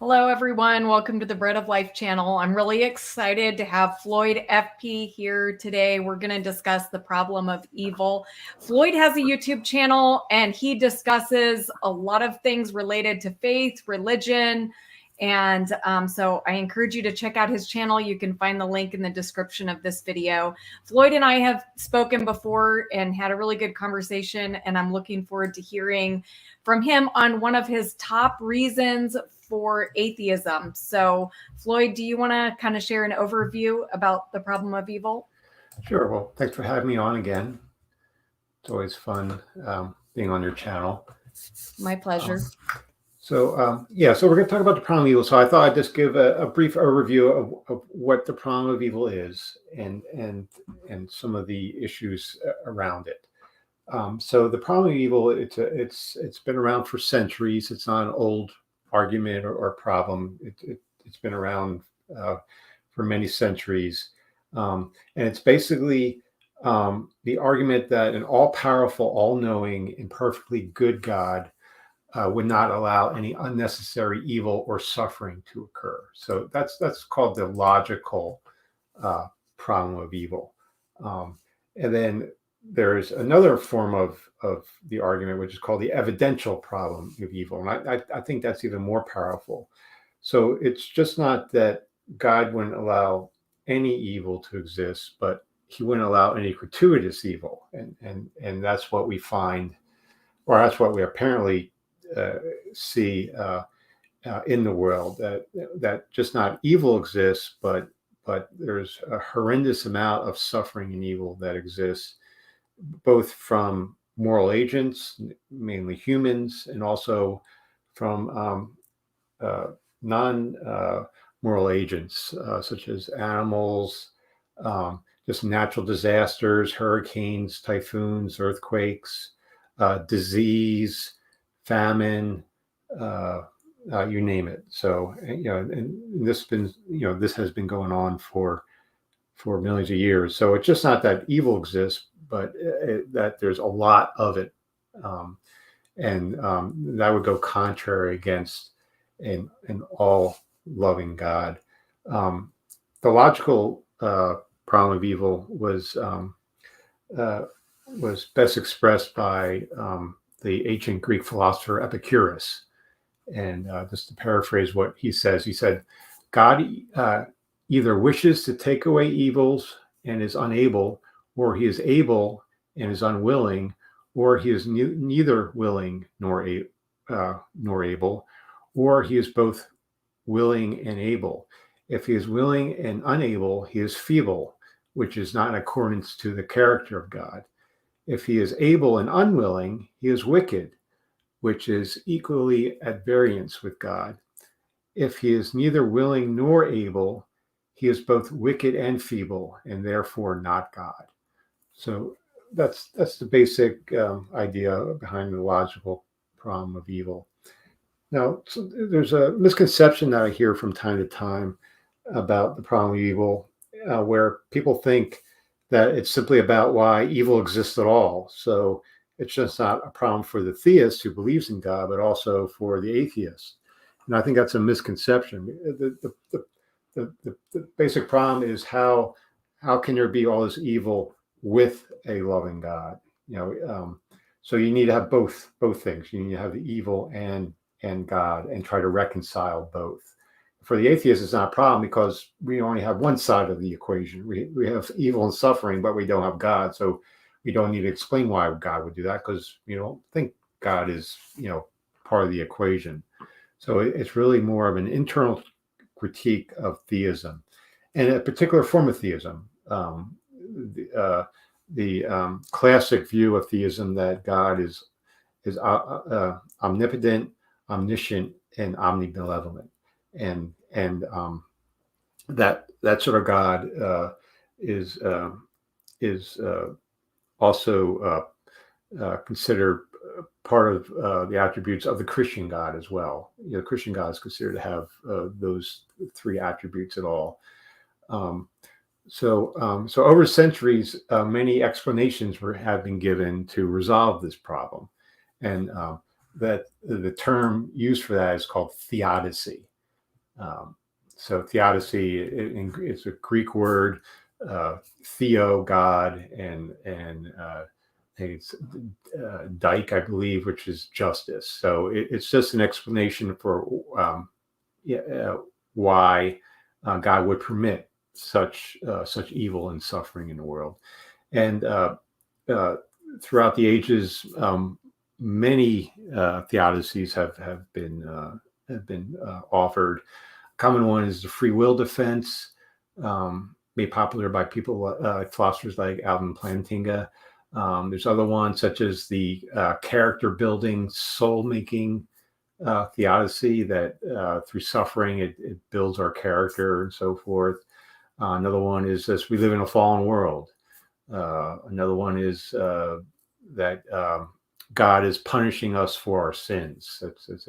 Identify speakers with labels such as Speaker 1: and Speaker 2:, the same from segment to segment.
Speaker 1: Hello, everyone. Welcome to the Bread of Life channel. I'm really excited to have Floyd FP here today. We're going to discuss the problem of evil. Floyd has a YouTube channel and he discusses a lot of things related to faith, religion. And so I encourage you to check out his channel. You can find the link in the description of this video. Floyd and I have spoken before and had a really good conversation, and I'm looking forward to hearing from him on one of his top reasons for atheism. So, Floyd, do you want to kind of share an overview about the problem of evil?
Speaker 2: Sure. Well, thanks for having me on again. It's always fun being on your channel.
Speaker 1: My pleasure.
Speaker 2: So we're going to talk about the problem of evil. So I thought I'd just give a brief overview of what the problem of evil is and some of the issues around it. So the problem of evil, it's been around for centuries. It's not an old argument or problem. It's been around for many centuries. And it's basically the argument that an all-powerful, all-knowing, and perfectly good God would not allow any unnecessary evil or suffering to occur. So that's called the logical problem of evil. And then there's another form of the argument, which is called the evidential problem of evil. And I think that's even more powerful. So it's just not that God wouldn't allow any evil to exist, but he wouldn't allow any gratuitous evil. And that's what we find, or that's what we apparently see in the world, that just not evil exists, but there's a horrendous amount of suffering and evil that exists, both from moral agents, mainly humans, and also from non-moral agents, such as animals, just natural disasters, hurricanes, typhoons, earthquakes, disease, famine, you name it. So, and this has been going on for millions of years. So it's just not that evil exists, but that there's a lot of it, and that would go contrary against an all-loving God. The logical problem of evil was best expressed by the ancient Greek philosopher Epicurus. And just to paraphrase what he says, he said, God either wishes to take away evils and is unable, or he is able and is unwilling, or he is neither willing nor able, or he is both willing and able. If he is willing and unable, he is feeble, which is not in accordance to the character of God. If he is able and unwilling, he is wicked, which is equally at variance with God. If he is neither willing nor able, he is both wicked and feeble, and therefore not God. So that's the basic idea behind the logical problem of evil. Now, so there's a misconception that I hear from time to time about the problem of evil, where people think that it's simply about why evil exists at all. So it's just not a problem for the theist who believes in God, but also for the atheist. And I think that's a misconception. The basic problem is how can there be all this evil with a loving God? So you need to have both things. You need to have the evil and God, and try to reconcile both. For the atheist, it's not a problem because we only have one side of the equation. We have evil and suffering, but we don't have God. So we don't need to explain why God would do that, because we don't think God is, part of the equation. So it's really more of an internal critique of theism, and a particular form of theism. The classic view of theism that God is omnipotent, omniscient, and omnibenevolent, and that sort of God is also considered part of the attributes of the Christian God as well. The Christian God is considered to have those three attributes at all. So over centuries, many explanations have been given to resolve this problem, and that the term used for that is called theodicy. So theodicy, it's a Greek word, theo, God, and it's dike, I believe, which is justice. So it's just an explanation for why God would permit such evil and suffering in the world. And throughout the ages, many theodicies have been offered. Common one is the free will defense, made popular by people, philosophers like Alvin Plantinga. There's other ones such as the character building, soul making theodicy, that through suffering it builds our character and so forth. Another one is this: we live in a fallen world. Another one is that God is punishing us for our sins. That's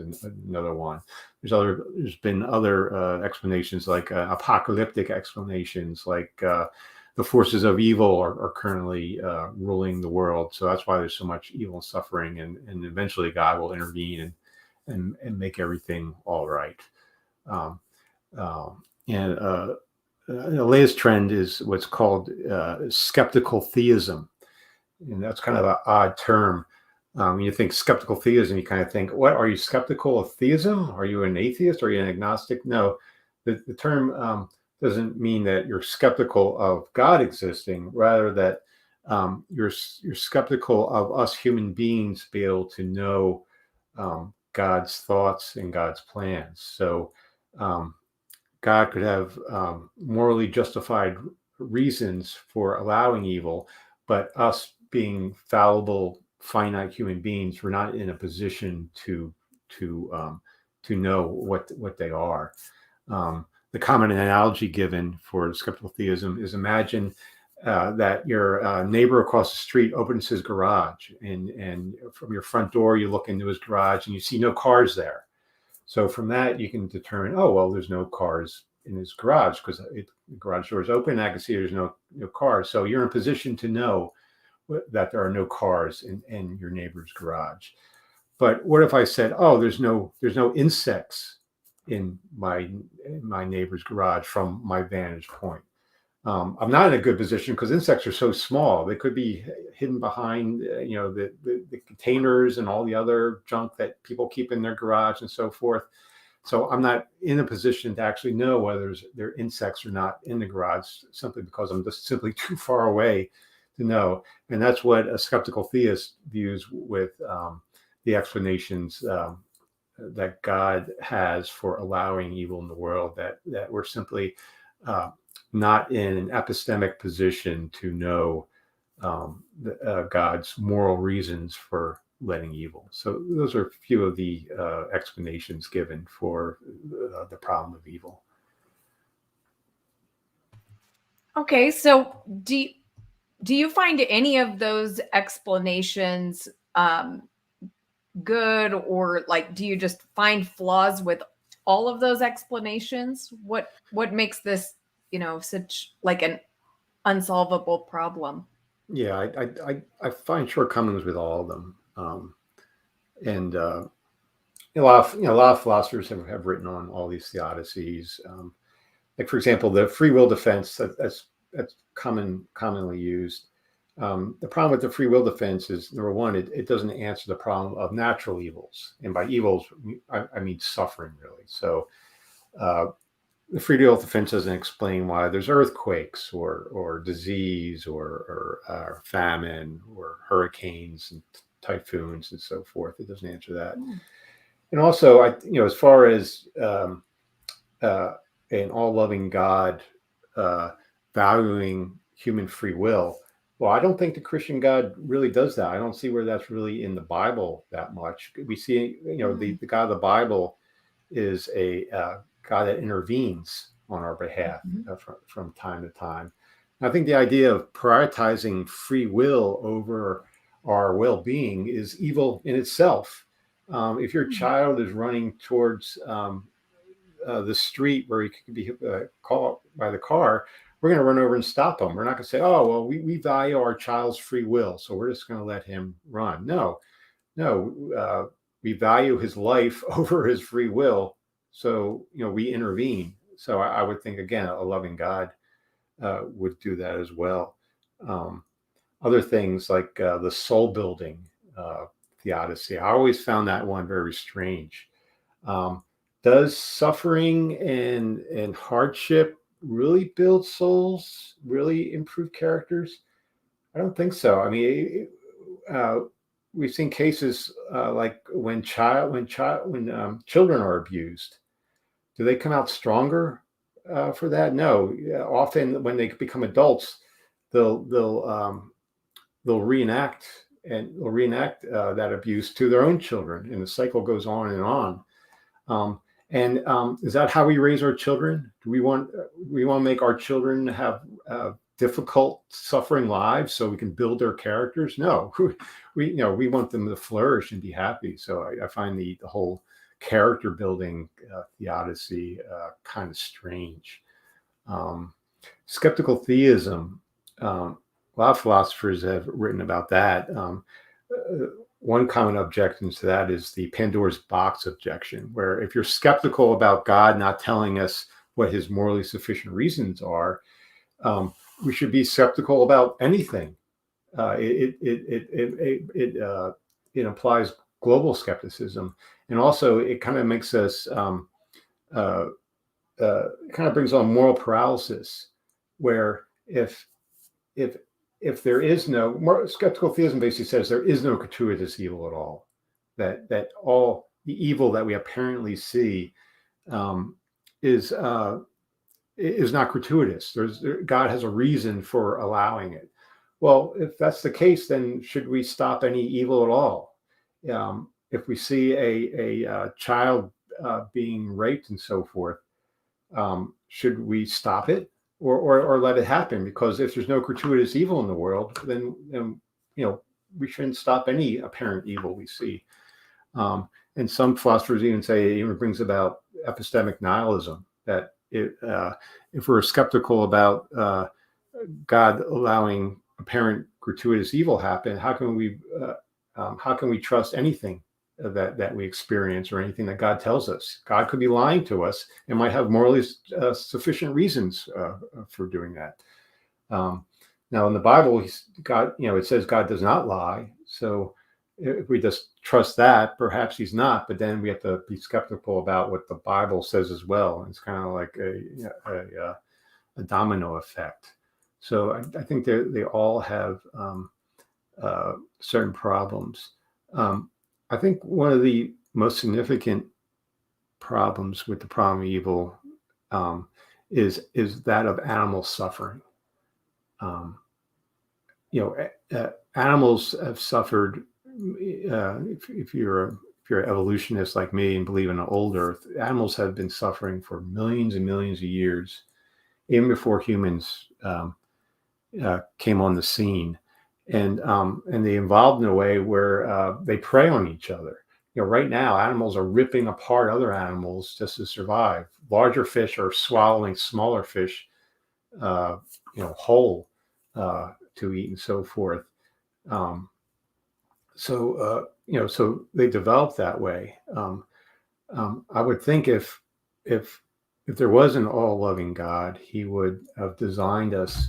Speaker 2: another one. There's been other explanations, like apocalyptic explanations, like the forces of evil are currently ruling the world. So that's why there's so much evil and suffering, and eventually God will intervene and make everything all right. And the latest trend is what's called skeptical theism. And that's kind of an odd term. When you think skeptical theism, you kind of think, what, are you skeptical of theism? Are you an atheist? Are you an agnostic? No, the term doesn't mean that you're skeptical of God existing, rather that you're skeptical of us human beings be able to know God's thoughts and God's plans. So God could have morally justified reasons for allowing evil, but us being fallible, finite human beings, we're not in a position to know what they are. The common analogy given for skeptical theism is, imagine that your neighbor across the street opens his garage, and from your front door you look into his garage and you see no cars there. So from that you can determine, oh well, there's no cars in his garage because the garage door is open. I can see there's no cars. So you're in a position to know that there are no cars in your neighbor's garage. But what if I said, oh, there's no insects in my neighbor's garage from my vantage point? I'm not in a good position because insects are so small. They could be hidden behind the containers and all the other junk that people keep in their garage and so forth. So I'm not in a position to actually know whether there are insects or not in the garage, simply because I'm just simply too far away to know. And that's what a skeptical theist views with the explanations that God has for allowing evil in the world, that we're simply not in an epistemic position to know God's moral reasons for letting evil. So those are a few of the explanations given for the problem of evil.
Speaker 1: Okay, so do you find any of those explanations good, or like, do you just find flaws with all of those explanations? What makes this, such like an unsolvable problem?
Speaker 2: Yeah, I find shortcomings with all of them, and a lot of philosophers have written on all these theodicies. Like, for example, the free will defense, that's commonly used. The problem with the free will defense is, number one, it doesn't answer the problem of natural evils, and by evils I mean suffering, really. So the free will defense doesn't explain why there's earthquakes or disease or famine or hurricanes and typhoons and so forth. It doesn't answer that. And also, as far as an all-loving God valuing human free will, well, I don't think the Christian God really does that. I don't see where that's really in the Bible that much. We see, the God of the Bible is a God that intervenes on our behalf from time to time. And I think the idea of prioritizing free will over our well-being is evil in itself. If your child is running towards the street where he could be caught by the car, we're going to run over and stop him. We're not going to say, oh, well, we value our child's free will, so we're just going to let him run. No, we value his life over his free will. So, we intervene. So I would think, again, a loving God would do that as well. Um, Other things like the soul building theodicy, I always found that one very strange. Um, does suffering and hardship really build souls, really improve characters? I don't think so. I mean, we've seen cases like when children are abused. Do they come out stronger for that? No. Yeah, often when they become adults, they'll they'll um, they'll reenact that abuse to their own children, and the cycle goes on and on. Um, and is that how we raise our children? Do we want to make our children have difficult, suffering lives so we can build their characters? No, we want them to flourish and be happy. So I find the whole character building theodicy kind of strange. Um, Skeptical theism. A lot of philosophers have written about that. One common objection to that is the Pandora's box objection, where if you're skeptical about God not telling us what his morally sufficient reasons are, we should be skeptical about anything. It implies global skepticism, and also it kind of makes us uh, kind of brings on moral paralysis, where if there is no more, skeptical theism basically says there is no gratuitous evil at all, that all the evil that we apparently see um, is not gratuitous. God has a reason for allowing it. Well, if that's the case, then should we stop any evil at all? If we see a child being raped and so forth, should we stop it or let it happen? Because if there's no gratuitous evil in the world, then we shouldn't stop any apparent evil we see. And some philosophers even say it even brings about epistemic nihilism, that if we're skeptical about God allowing apparent gratuitous evil happen, how can we trust anything that we experience or anything that God tells us? God could be lying to us and might have morally sufficient reasons for doing that. Now, in the Bible, it says God does not lie. So if we just trust that, perhaps he's not. But then we have to be skeptical about what the Bible says as well. It's kind of like a domino effect. So I think they all have certain problems. I think one of the most significant problems with the problem of evil is that of animal suffering. Animals have suffered. If you're an evolutionist like me and believe in an old Earth, animals have been suffering for millions and millions of years, even before humans came on the scene. And they evolved in a way where they prey on each other. Right now, animals are ripping apart other animals just to survive. Larger fish are swallowing smaller fish, whole to eat and so forth. So they developed that way. I would think if there was an all-loving God, he would have designed us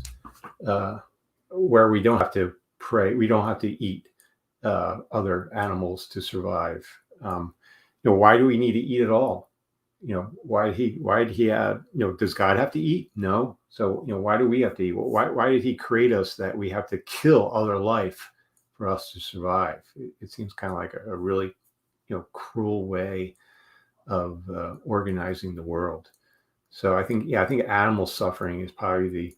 Speaker 2: where we don't have to pray, we don't have to eat other animals to survive. Why do we need to eat at all? Why did he have, does God have to eat? No. So, why do we have to eat? Well, why did he create us that we have to kill other life for us to survive? It seems kind of like a really, cruel way of organizing the world. So I think animal suffering is probably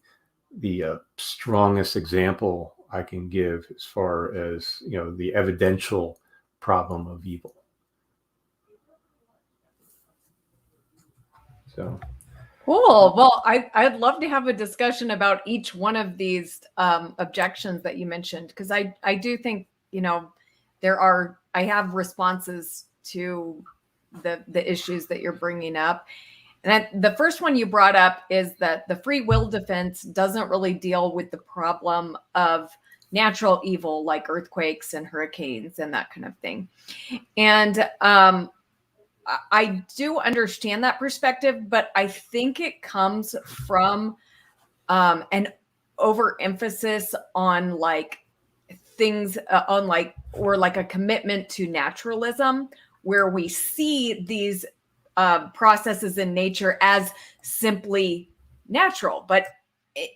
Speaker 2: the strongest example I can give as far as the evidential problem of evil. So
Speaker 1: Cool. Well, I'd love to have a discussion about each one of these objections that you mentioned, because I do think I have responses to the issues that you're bringing up. And the first one you brought up is that the free will defense doesn't really deal with the problem of natural evil like earthquakes and hurricanes and that kind of thing. And I do understand that perspective, but I think it comes from an overemphasis on like things on like, or like a commitment to naturalism, where we see these processes in nature as simply natural. But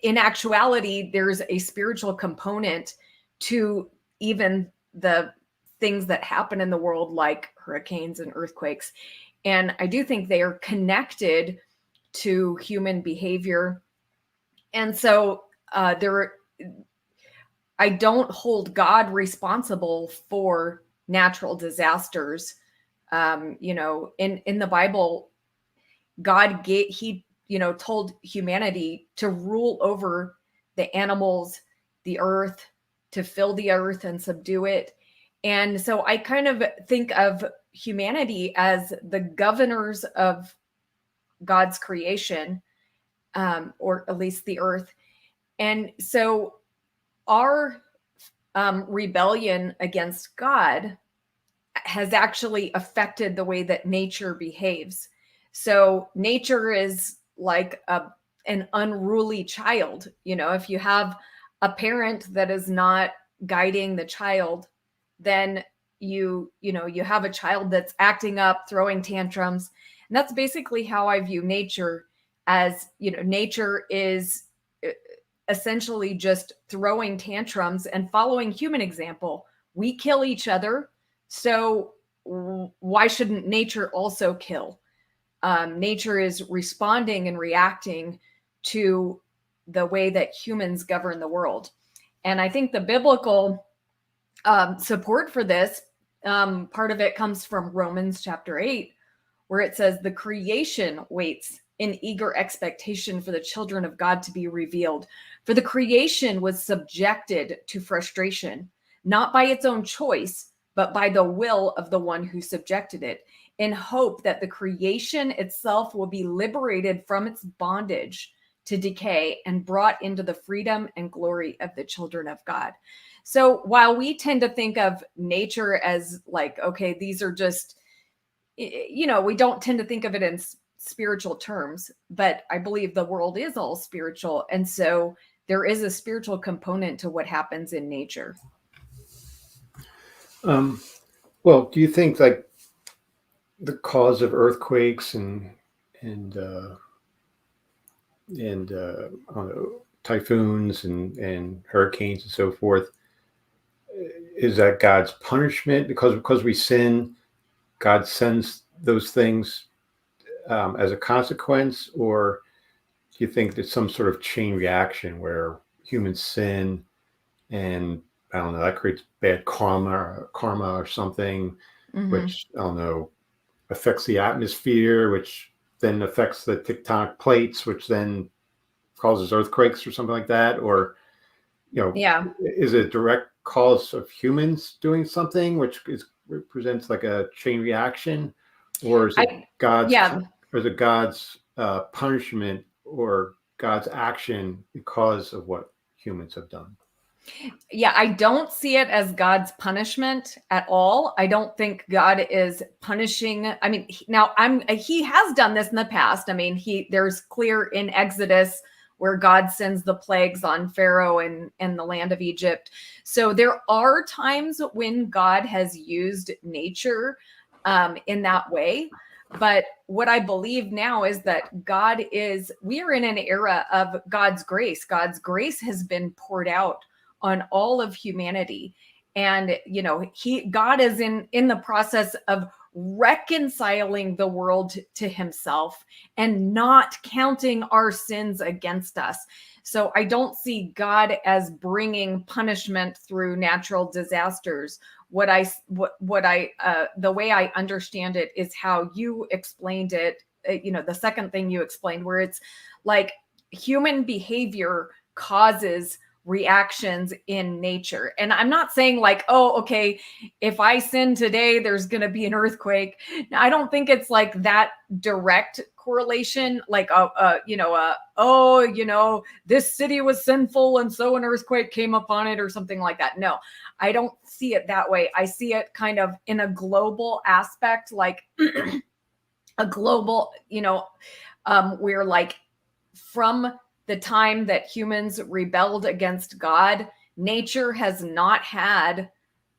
Speaker 1: in actuality, there's a spiritual component to even the things that happen in the world, like hurricanes and earthquakes. And I do think they are connected to human behavior. And so I don't hold God responsible for natural disasters. In the Bible, he told humanity to rule over the animals, the earth, to fill the earth and subdue it. And so I kind of think of humanity as the governors of God's creation, or at least the earth. And so our rebellion against God has actually affected the way that nature behaves. So nature is like an unruly child. If you have a parent that is not guiding the child, then you have a child that's acting up, throwing tantrums. And that's basically how I view nature. As nature is essentially just throwing tantrums and following human example. We kill each other, so why shouldn't nature also kill? Nature is responding and reacting to the way that humans govern the world. And I think the biblical support for this, part of it comes from Romans chapter 8, where it says the creation waits in eager expectation for the children of God to be revealed. For the creation was subjected to frustration, not by its own choice, but by the will of the one who subjected it, in hope that the creation itself will be liberated from its bondage to decay and brought into the freedom and glory of the children of God. So while we tend to think of nature as like, okay, these are just, we don't tend to think of it in spiritual terms, but I believe the world is all spiritual. And so there is a spiritual component to what happens in nature.
Speaker 2: Well, do you think like the cause of earthquakes and I don't know, typhoons and hurricanes and so forth, is that God's punishment because we sin? God sends those things as a consequence, or do you think there's some sort of chain reaction where humans sin and I don't know, that creates bad karma or something, which I don't know, affects the atmosphere, which then affects the tectonic plates, which then causes earthquakes or something like that? Or, is it a direct cause of humans doing something, which represents like a chain reaction? Or is it God's punishment or God's action because of what humans have done?
Speaker 1: Yeah, I don't see it as God's punishment at all. I don't think God is punishing. I mean, he has done this in the past. I mean, there's clear in Exodus where God sends the plagues on Pharaoh and the land of Egypt. So there are times when God has used nature in that way. But what I believe now is that we are in an era of God's grace. God's grace has been poured out on all of humanity. And, God is in the process of reconciling the world to himself and not counting our sins against us. So I don't see God as bringing punishment through natural disasters. The way I understand it is how you explained it. The second thing you explained, where it's like human behavior causes reactions in nature. And I'm not saying like, oh, okay, if I sin today, there's going to be an earthquake. Now, I don't think it's like that direct correlation, like, this city was sinful and so an earthquake came upon it or something like that. No, I don't see it that way. I see it kind of in a global aspect, like a global, where like from the time that humans rebelled against God, nature has not had,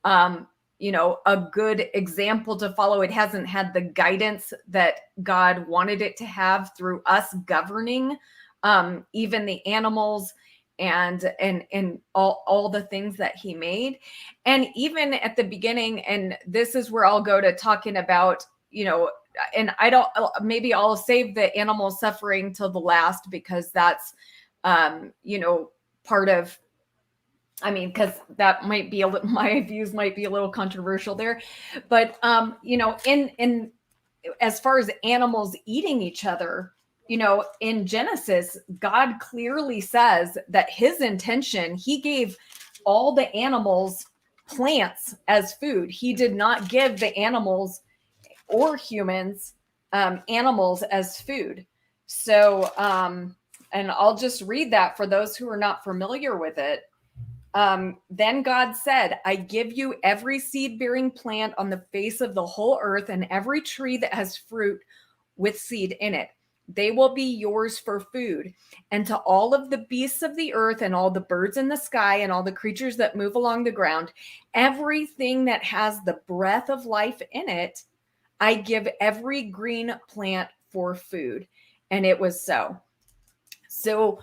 Speaker 1: a good example to follow. It hasn't had the guidance that God wanted it to have through us governing, even the animals and all the things that he made. And even at the beginning, and this is where I'll go to talking about, and maybe I'll save the animal suffering till the last, because that's, part of, because that might be my views might be a little controversial there, but, in as far as animals eating each other, in Genesis, God clearly says that his intention, he gave all the animals plants as food. He did not give the animals or humans animals as food. So, and I'll just read that for those who are not familiar with it. Then God said, I give you every seed-bearing plant on the face of the whole earth and every tree that has fruit with seed in it. They will be yours for food. And to all of the beasts of the earth and all the birds in the sky and all the creatures that move along the ground, everything that has the breath of life in it, I give every green plant for food. And it was so. So,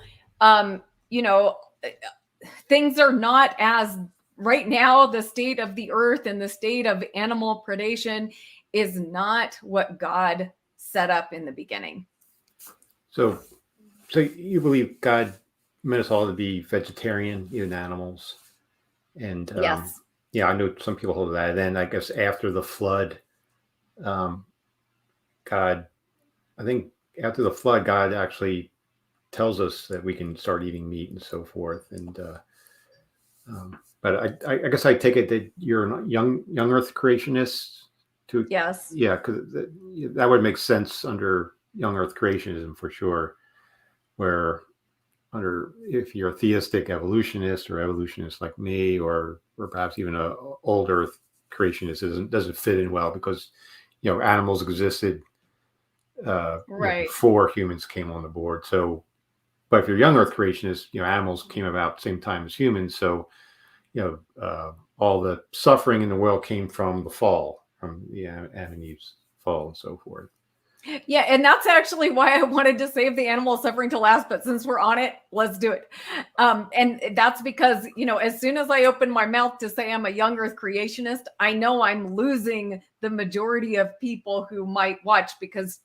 Speaker 1: things are not as right now, the state of the earth and the state of animal predation is not what God set up in the beginning.
Speaker 2: So you believe God meant us all to be vegetarian, even animals? And
Speaker 1: yes.
Speaker 2: Yeah, I know some people hold that. Then I guess after the flood, God, I think after the flood, God actually tells us that we can start eating meat and so forth. And but I guess I take it that you're a young Earth creationist too.
Speaker 1: Yes.
Speaker 2: Yeah, because that would make sense under young Earth creationism for sure. Where if you're a theistic evolutionist or evolutionist like me, or perhaps even a old Earth creationist, doesn't fit in well, because animals existed
Speaker 1: right
Speaker 2: before humans came on the board. So, but if you're young Earth creationist, animals came about at the same time as humans. So, all the suffering in the world came from the fall, from Adam and Eve's fall and so forth.
Speaker 1: Yeah, and that's actually why I wanted to save the animal suffering to last, but since we're on it, let's do it. And that's because, as soon as I open my mouth to say I'm a young Earth creationist, I know I'm losing the majority of people who might watch, because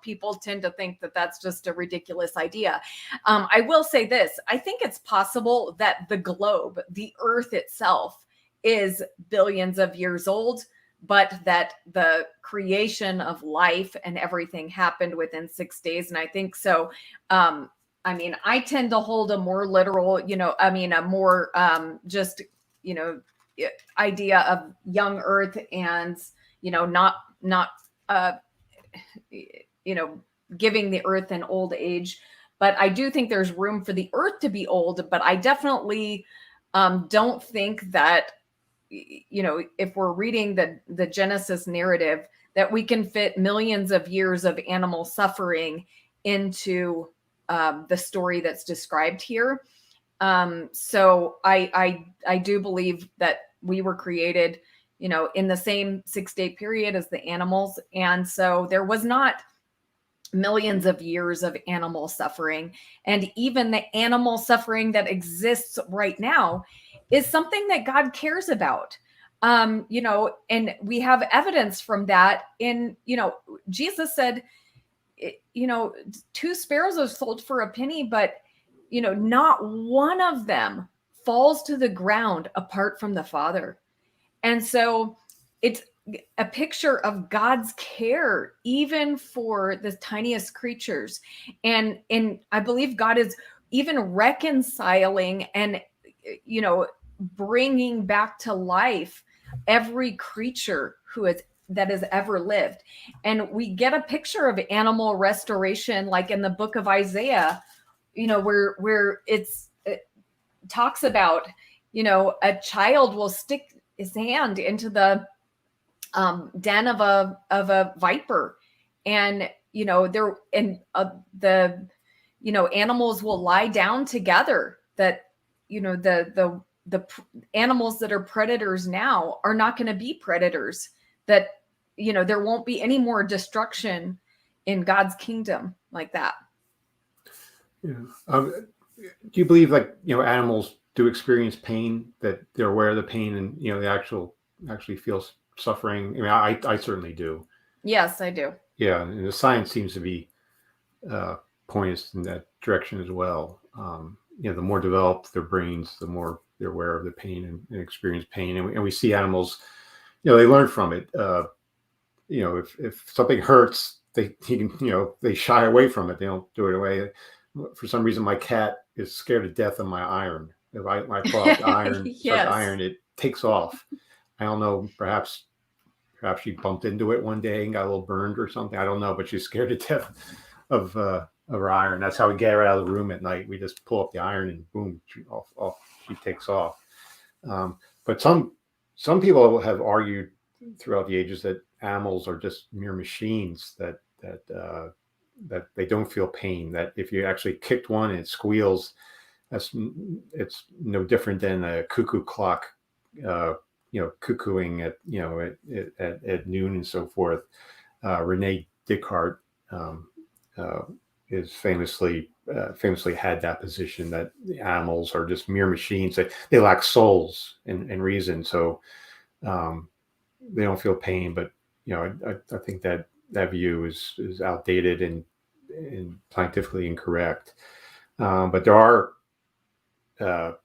Speaker 1: people tend to think that that's just a ridiculous idea. I will say this. I think it's possible that the globe, the Earth itself, is billions of years old, but that the creation of life and everything happened within 6 days. And I think so. I tend to hold a more literal, a more just, idea of young Earth and, not giving the Earth an old age. But I do think there's room for the Earth to be old. But I definitely don't think that, if we're reading the Genesis narrative, that we can fit millions of years of animal suffering into the story that's described here. So I do believe that we were created, in the same 6-day period as the animals. And so there was not millions of years of animal suffering. And even the animal suffering that exists right now is something that God cares about. And we have evidence from that in, Jesus said, 2 sparrows are sold for a penny, but, not one of them falls to the ground apart from the Father. And so it's a picture of God's care, even for the tiniest creatures. And I believe God is even reconciling and, bringing back to life every creature that has ever lived. And we get a picture of animal restoration, like in the book of Isaiah, where it talks about, a child will stick his hand into the den of a viper, And, animals will lie down together, that, the animals that are predators now are not going to be predators, that, there won't be any more destruction in God's kingdom like that.
Speaker 2: Yeah. Do you believe, like, animals do experience pain, that they're aware of the pain, and, they actually feel suffering? I mean, I certainly do.
Speaker 1: Yes, I do.
Speaker 2: Yeah. And the science seems to be pointing us in that direction as well. The more developed their brains, the more they're aware of the pain and experience pain. And we see animals, they learn from it. If something hurts, they shy away from it. They don't do it away. For some reason, my cat is scared to death of my iron. If I pull out the iron,
Speaker 1: Yes.
Speaker 2: start to iron, it takes off. I don't know. Perhaps she bumped into it one day and got a little burned or something. I don't know, but she's scared to death of her iron. That's how we get her out of the room at night. We just pull up the iron and boom, she takes off. But some people have argued throughout the ages that animals are just mere machines, that they don't feel pain. That if you actually kicked one and it squeals, it's no different than a cuckoo clock, cuckooing at noon and so forth. Rene Descartes is famously had that position, that the animals are just mere machines. They lack souls and reason, so they don't feel pain. But I think that view is outdated and scientifically incorrect. But there are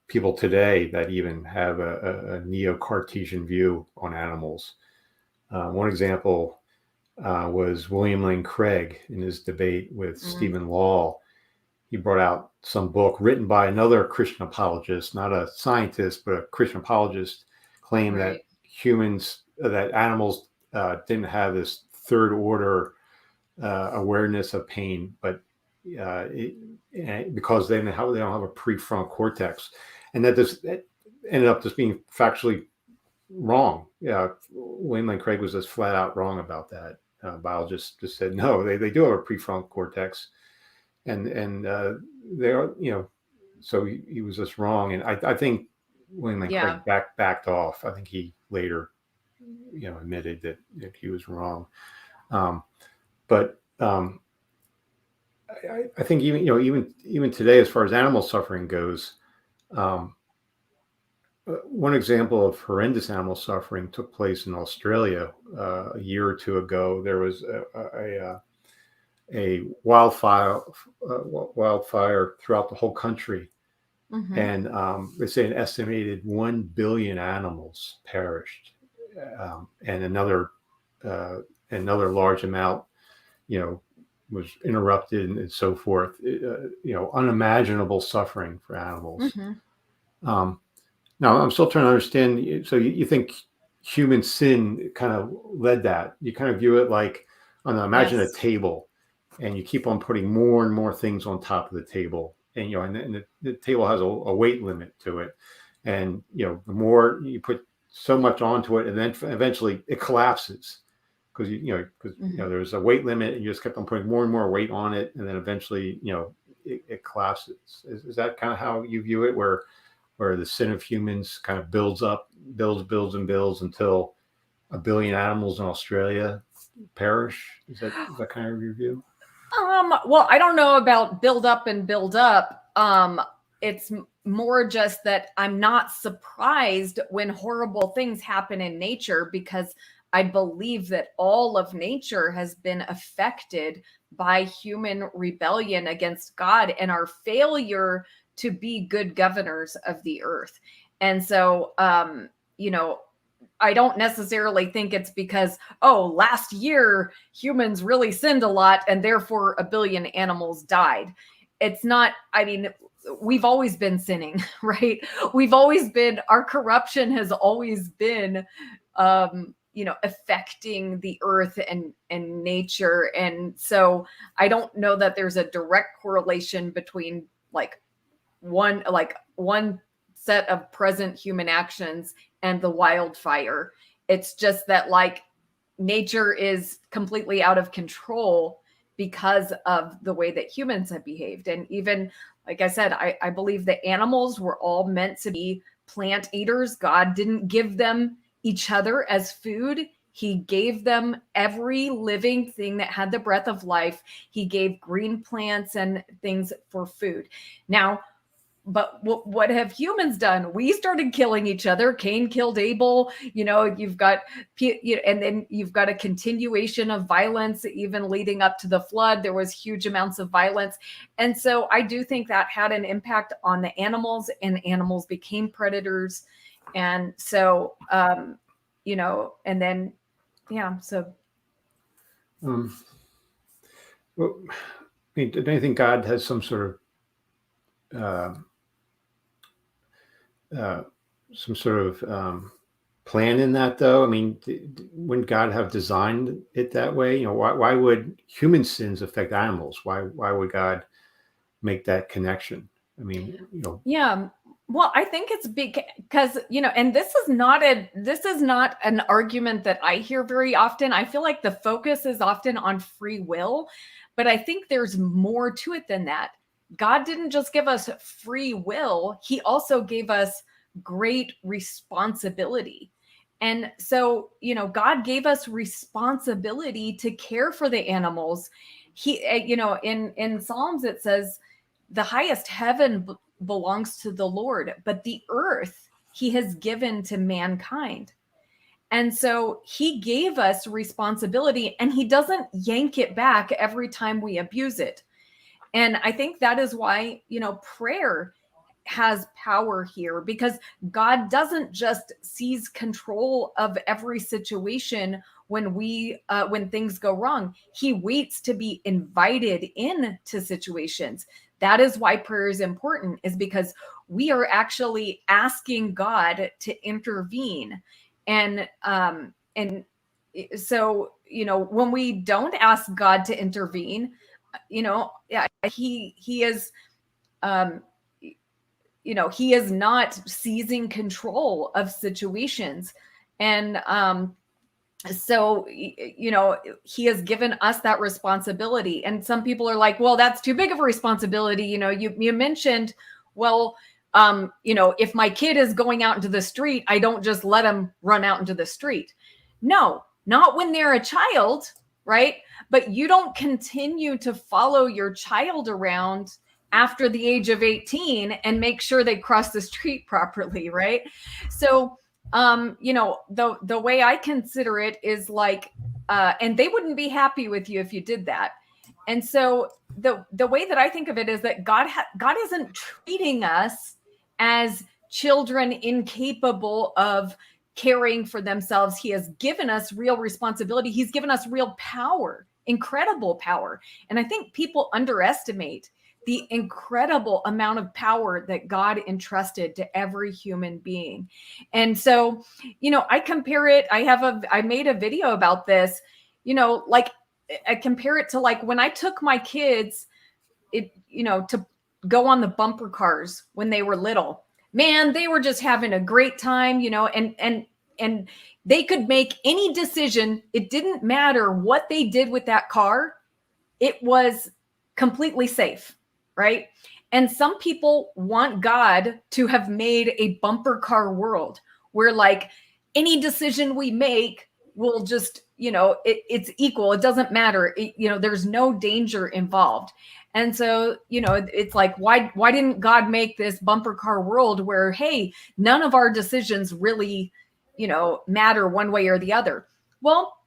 Speaker 2: people today that even have a neo-Cartesian view on animals. One example was William Lane Craig in his debate with Stephen Law. He brought out some book written by another Christian apologist, not a scientist, but a Christian apologist, claimed that animals didn't have this third order awareness of pain, but because they don't have a prefrontal cortex, and that ended up just being factually wrong. Yeah, William Lane Craig was just flat out wrong about that. Biologists just said no, they do have a prefrontal cortex, and they are, so he was just wrong. And I think William Lane Craig backed off. I think he later admitted that he was wrong. But I think even today, as far as animal suffering goes, one example of horrendous animal suffering took place in Australia a year or two ago. There was a wildfire throughout the whole country, and they say an estimated 1 billion animals perished, and another large amount, was interrupted and so forth. Unimaginable suffering for animals. Now, I'm still trying to understand. So you think human sin kind of led that? You kind of view it like, imagine a table, and you keep on putting more and more things on top of the table, and and the table has a weight limit to it, and the more you put so much onto it, and then eventually it collapses, because there's a weight limit, and you just kept on putting more and more weight on it, and then eventually it collapses. Is that kind of how you view it, where the sin of humans kind of builds until 1 billion animals in Australia perish? Is that kind of your view?
Speaker 1: Well, I don't know about build up. It's more just that I'm not surprised when horrible things happen in nature, because I believe that all of nature has been affected by human rebellion against God and our failure to be good governors of the earth. And so, I don't necessarily think it's because, last year humans really sinned a lot and therefore 1 billion animals died. It's not, we've always been sinning, right? Our corruption has always been, affecting the earth and nature. And so I don't know that there's a direct correlation between one set of present human actions and the wildfire. It's just that nature is completely out of control because of the way that humans have behaved. And even, like I said, I believe that animals were all meant to be plant eaters. God didn't give them each other as food. He gave them every living thing that had the breath of life. He gave green plants and things for food. Now, but what have humans done? We started killing each other. Cain killed Abel. You've got, and then you've got a continuation of violence, even leading up to the flood. There was huge amounts of violence. And so I do think that had an impact on the animals, and animals became predators. And so, and then, so.
Speaker 2: Well, I mean, do you think God has some sort of plan in that, though? I mean, wouldn't God have designed it that way? Why would human sins affect animals? Why would God make that connection? I mean,
Speaker 1: Yeah. Well, I think it's because, and this is not an argument that I hear very often. I feel like the focus is often on free will, but I think there's more to it than that. God didn't just give us free will. He also gave us great responsibility. And so, God gave us responsibility to care for the animals. He, in Psalms, it says, the highest heaven belongs to the Lord, but the earth he has given to mankind. And so he gave us responsibility, and he doesn't yank it back every time we abuse it. And I think that is why, prayer has power here, because God doesn't just seize control of every situation when things go wrong. He waits to be invited into situations. That is why prayer is important, is because we are actually asking God to intervene. And so, when we don't ask God to intervene, he is, he is not seizing control of situations. And so, he has given us that responsibility. And some people are like, well, that's too big of a responsibility. You mentioned, well, if my kid is going out into the street, I don't just let him run out into the street. No, not when they're a child, right? But you don't continue to follow your child around after the age of 18 and make sure they cross the street properly, right? So, the way I consider it is like, and they wouldn't be happy with you if you did that. And so the way that I think of it is that God isn't treating us as children incapable of caring for themselves. He has given us real responsibility. He's given us real power, incredible power. And I think people underestimate the incredible amount of power that God entrusted to every human being. And so, I compare it, I made a video about this, like I compare it to like when I took my kids, to go on the bumper cars when they were little. Man, they were just having a great time, and they could make any decision. It didn't matter what they did with that car. It was completely safe. Right. And some people want God to have made a bumper car world where like any decision we make will just, it's equal. It doesn't matter. There's no danger involved. And so, it's like, why didn't God make this bumper car world where, hey, none of our decisions really, matter one way or the other? Well,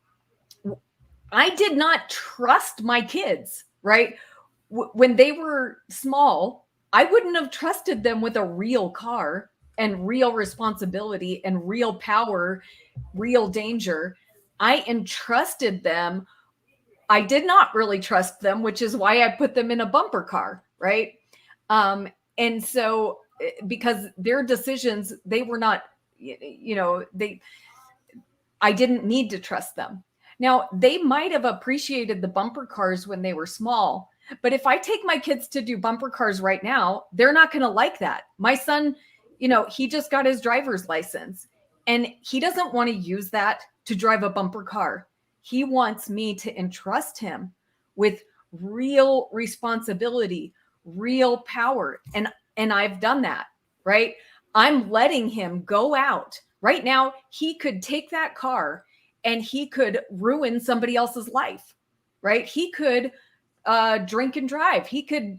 Speaker 1: I did not trust my kids, right? When they were small, I wouldn't have trusted them with a real car and real responsibility and real power, real danger. I entrusted them. I did not really trust them, which is why I put them in a bumper car, right? And so, because their decisions, they were not, I didn't need to trust them. Now, they might have appreciated the bumper cars when they were small, but if I take my kids to do bumper cars right now, they're not going to like that. My son, he just got his driver's license, and he doesn't want to use that to drive a bumper car. He wants me to entrust him with real responsibility, real power. And I've done that, right? I'm letting him go out. Right now, he could take that car and he could ruin somebody else's life, right? He could drink and drive. He could,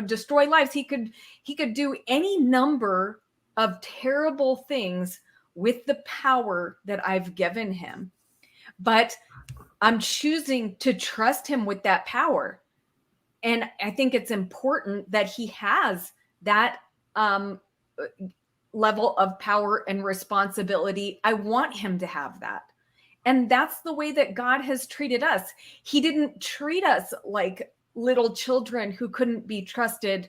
Speaker 1: destroy lives. He could do any number of terrible things with the power that I've given him. But I'm choosing to trust him with that power. And I think it's important that he has that level of power and responsibility. I want him to have that. And that's the way that God has treated us. He didn't treat us like little children who couldn't be trusted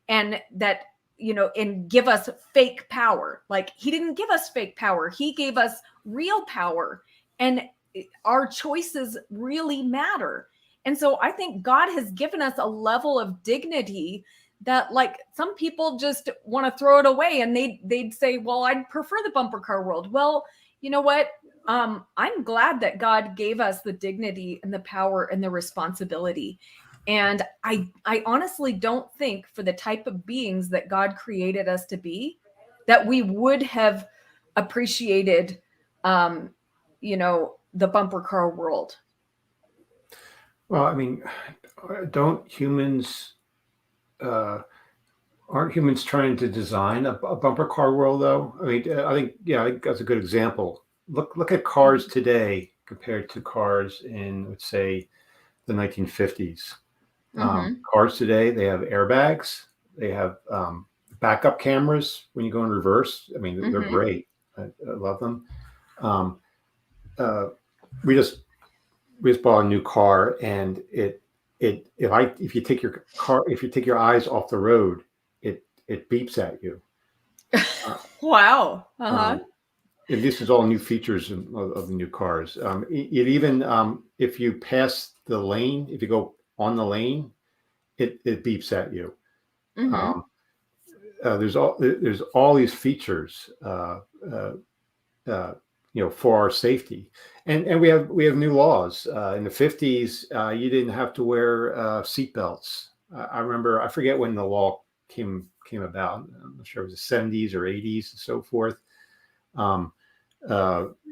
Speaker 1: and that, and give us fake power. Like, he didn't give us fake power. He gave us real power. And our choices really matter. And so I think God has given us a level of dignity that, like, some people just want to throw it away, and they'd say, well, I'd prefer the bumper car world. Well, you know what? I'm glad that God gave us the dignity and the power and the responsibility. And I honestly don't think, for the type of beings that God created us to be, that we would have appreciated, the bumper car world.
Speaker 2: Well, I mean, don't humans, aren't humans trying to design a bumper car world, though? I mean, I think that's a good example. Look at cars today compared to cars in, let's say, the 1950s. Cars today, they have airbags, they have backup cameras when you go in reverse. I mean, they're great. I love them. We just bought a new car, and if you take your eyes off the road, it beeps at you.
Speaker 1: Wow.
Speaker 2: And this is all new features of the new cars. It even if you pass the lane, if you go on the lane, it beeps at you. There's all these features, for our safety, and we have new laws. In the 50s, you didn't have to wear seatbelts. I remember, I forget when the law came about. I'm not sure, it was the 70s or 80s and so forth.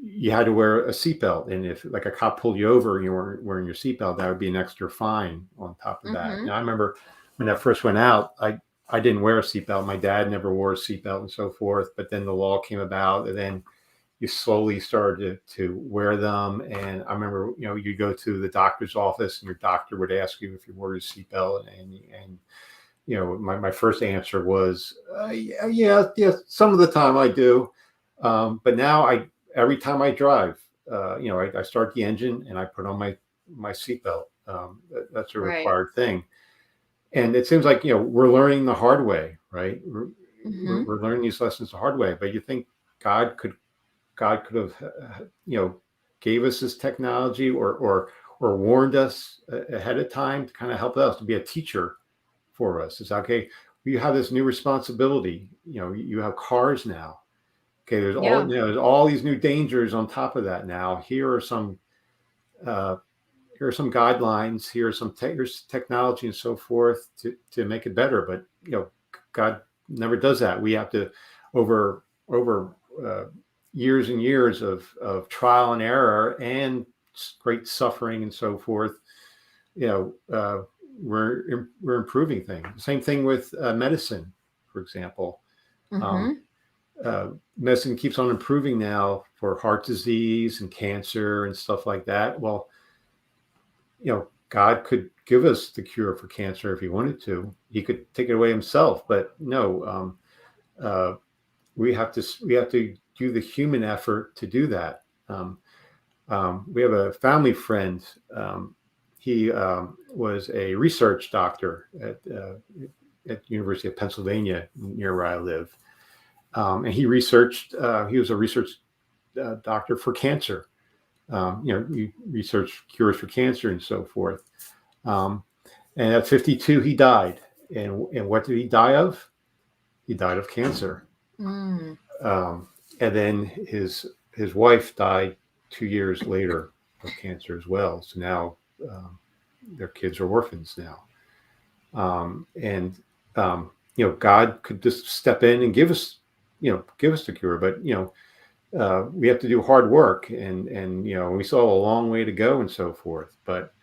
Speaker 2: You had to wear a seatbelt, and if, like, a cop pulled you over and you weren't wearing your seatbelt, that would be an extra fine on top of that. And I remember when that first went out, I didn't wear a seatbelt. My dad never wore a seatbelt and so forth. But then the law came about, and then you slowly started to wear them. And I remember, you go to the doctor's office, and your doctor would ask you if you wore your seatbelt, and my first answer was, yeah, some of the time I do. But now every time I drive, I start the engine and I put on my seatbelt. That's a required thing. And it seems like, we're learning the hard way, right? We're learning these lessons the hard way. But you think God could have, gave us this technology or warned us ahead of time to kind of help us, to be a teacher for us. It's okay. You have this new responsibility. You have cars now. Okay, there's all these new dangers on top of that now. Here are some guidelines. Here's technology and so forth to make it better. But God never does that. We have to over years and years of trial and error and great suffering and so forth. We're improving things. Same thing with medicine, for example. Medicine keeps on improving now for heart disease and cancer and stuff like that. Well, God could give us the cure for cancer if he wanted to. He could take it away himself, but no. We have to do the human effort to do that. We have a family friend. He was a research doctor at the University of Pennsylvania, near where I live. And he was a research doctor for cancer. He researched cures for cancer and so forth. And at 52, he died. And what did he die of? He died of cancer. And then his wife died 2 years later. cancer as well. So now their kids are orphans now. And God could just step in and give us the cure, but we have to do hard work, and we still have a long way to go and so forth. But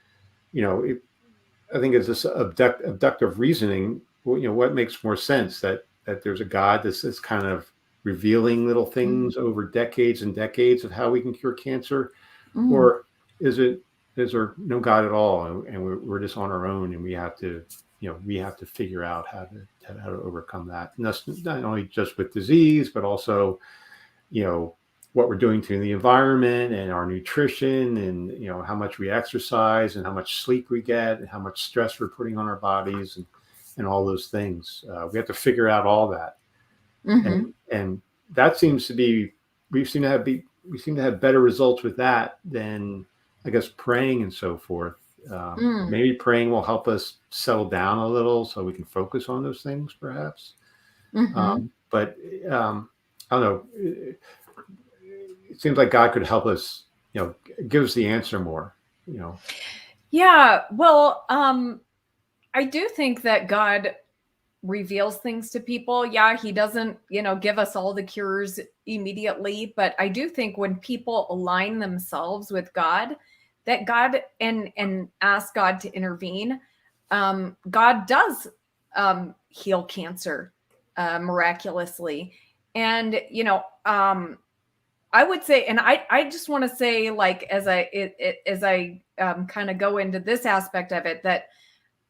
Speaker 2: I think it's this abductive reasoning. What makes more sense, that there's a God that's kind of revealing little things over decades and decades of how we can cure cancer, or is there no God at all, and we're just on our own, and we have to figure out how to overcome that. And that's not only just with disease, but also what we're doing to the environment and our nutrition, and how much we exercise and how much sleep we get and how much stress we're putting on our bodies, and all those things. We have to figure out all that. And that seems to be, we seem to have better results with that than, I guess, praying and so forth. Maybe praying will help us settle down a little so we can focus on those things, perhaps. But I don't know. It seems like God could help us, give us the answer more,
Speaker 1: Yeah. Well, I do think that God reveals things to people. Yeah, he doesn't, give us all the cures immediately, but I do think when people align themselves with God, that God and ask God to intervene, God does heal cancer miraculously. And I would say, and I just want to say, like, as I kind of go into this aspect of it, that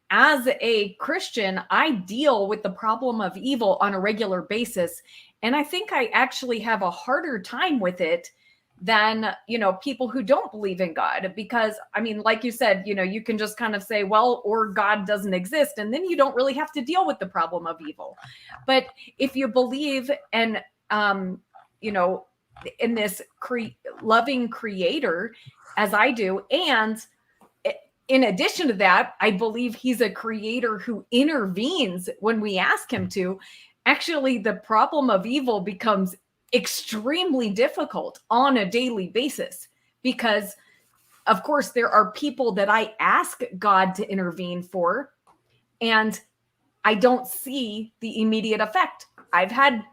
Speaker 1: as a Christian, I deal with the problem of evil on a regular basis. And I think I actually have a harder time with it than, people who don't believe in God. Because, I mean, like you said, you can just kind of say, well, or God doesn't exist, and then you don't really have to deal with the problem of evil. But if you believe and, in this loving creator, as I do, and in addition to that, I believe he's a creator who intervenes when we ask him to. Actually, the problem of evil becomes extremely difficult on a daily basis, because, of course, there are people that I ask God to intervene for, and I don't see the immediate effect. I've had,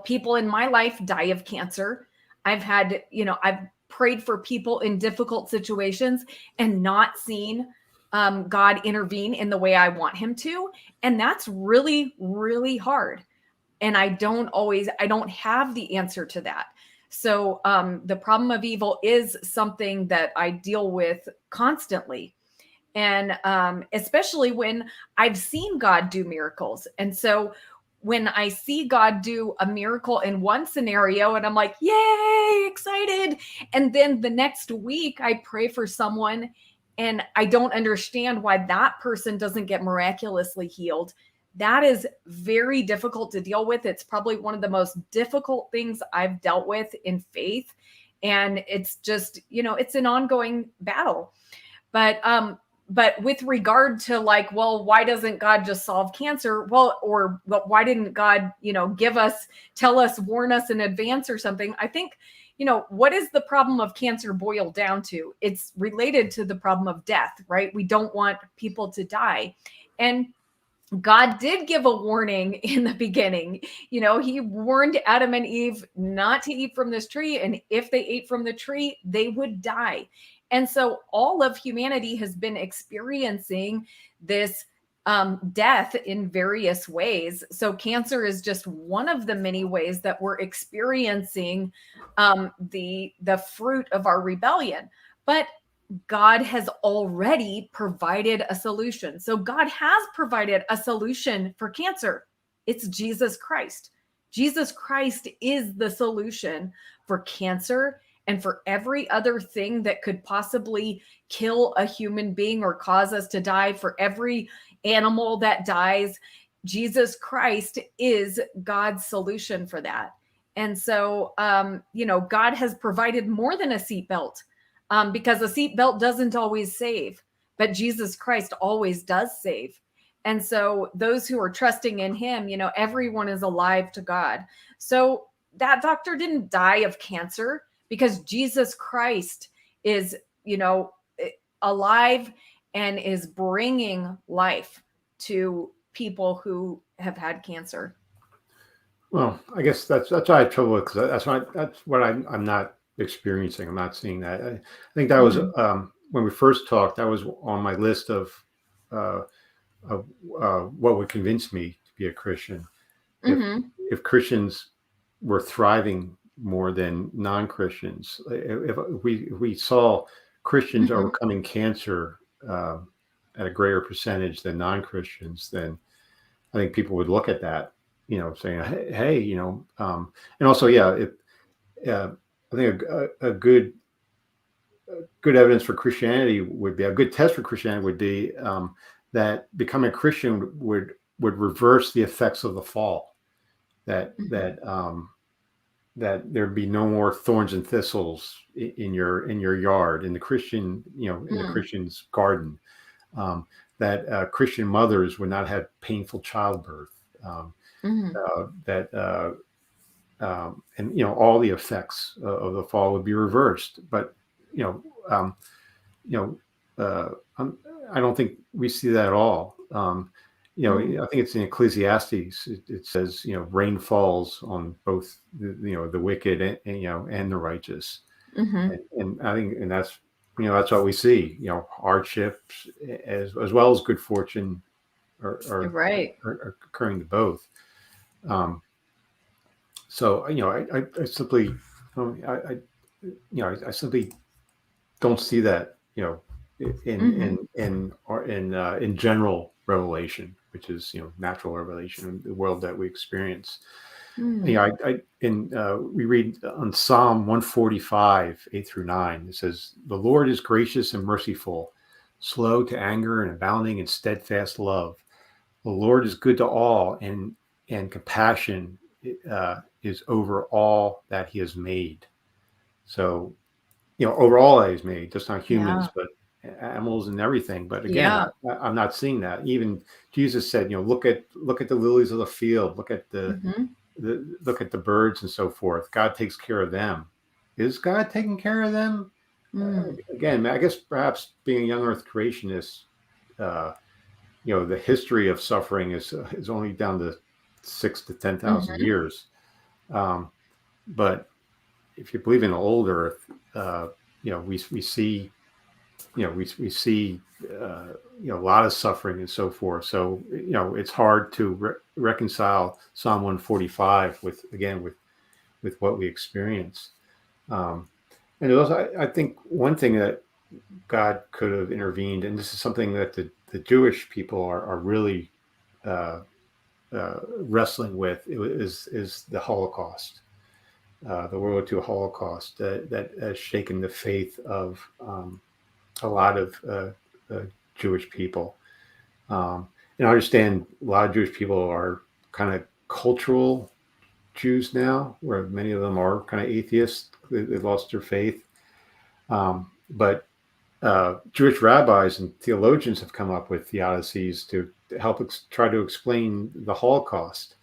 Speaker 1: people in my life die of cancer. I've had, I've prayed for people in difficult situations and not seen God intervene in the way I want him to. And that's really, really hard. And I don't have the answer to that. So the problem of evil is something that I deal with constantly. And especially when I've seen God do miracles. And so when I see God do a miracle in one scenario and I'm like, yay, excited. And then the next week I pray for someone and I don't understand why that person doesn't get miraculously healed. That is very difficult to deal with. It's probably one of the most difficult things I've dealt with in faith. And it's just, it's an ongoing battle. But with regard to, like, well, why doesn't God just solve cancer? Well, or why didn't God, tell us, warn us in advance or something? I think, what is the problem of cancer boiled down to? It's related to the problem of death, right? We don't want people to die. And God did give a warning in the beginning. He warned Adam and Eve not to eat from this tree. And if they ate from the tree, they would die. And so all of humanity has been experiencing this death in various ways. So cancer is just one of the many ways that we're experiencing the fruit of our rebellion. But God has already provided a solution. So God has provided a solution for cancer. It's Jesus Christ. Jesus Christ is the solution for cancer and for every other thing that could possibly kill a human being or cause us to die. For every animal that dies, Jesus Christ is God's solution for that. And so, God has provided more than a seatbelt, because a seatbelt doesn't always save, but Jesus Christ always does save. And so those who are trusting in him, everyone is alive to God. So that doctor didn't die of cancer, because Jesus Christ is, alive and is bringing life to people who have had cancer.
Speaker 2: Well, I guess that's why I have trouble with, because that's what I'm not experiencing. I'm not seeing that. I think that was when we first talked. That was on my list of uh, what would convince me to be a Christian. If Christians were thriving more than non-Christians, if we saw Christians overcoming cancer at a greater percentage than non-Christians, then I think people would look at that, saying, hey, and also, I think a good evidence for Christianity would be, a good test for Christianity would be that becoming a Christian would reverse the effects of the fall. That there'd be no more thorns and thistles in your yard, in the Christian, in the Christian's garden. That Christian mothers would not have painful childbirth. And all the effects of the fall would be reversed. But I don't think we see that at all. I think it's in Ecclesiastes. It says, rain falls on both the wicked and the righteous. And I think, and that's what we see. Hardships as well as good fortune are occurring to both. So I simply I simply don't see that in general revelation, which is natural revelation in the world that we experience. We read on Psalm 145, 8-9. It says, "The Lord is gracious and merciful, slow to anger and abounding in steadfast love. The Lord is good to all, and compassion is over all that He has made." So, over all that He's made, just not humans, but animals and everything. But again, I'm not seeing that. Even Jesus said, look at the lilies of the field, look at look at the birds and so forth. God takes care of them. Is God taking care of them? Again, I guess perhaps being a young Earth creationist, the history of suffering is only down to 6,000 to 10,000 years. But if you believe in the old Earth, we see, we see a lot of suffering and so forth. So it's hard to reconcile Psalm 145 with what we experience. And also, I think one thing that God could have intervened, and this is something that the Jewish people are really wrestling with, is the Holocaust. The World War II Holocaust that has shaken the faith of a lot of Jewish people. And I understand a lot of Jewish people are kind of cultural Jews now, where many of them are kind of atheists. They've lost their faith. But Jewish rabbis and theologians have come up with theodicies to help try to explain the Holocaust.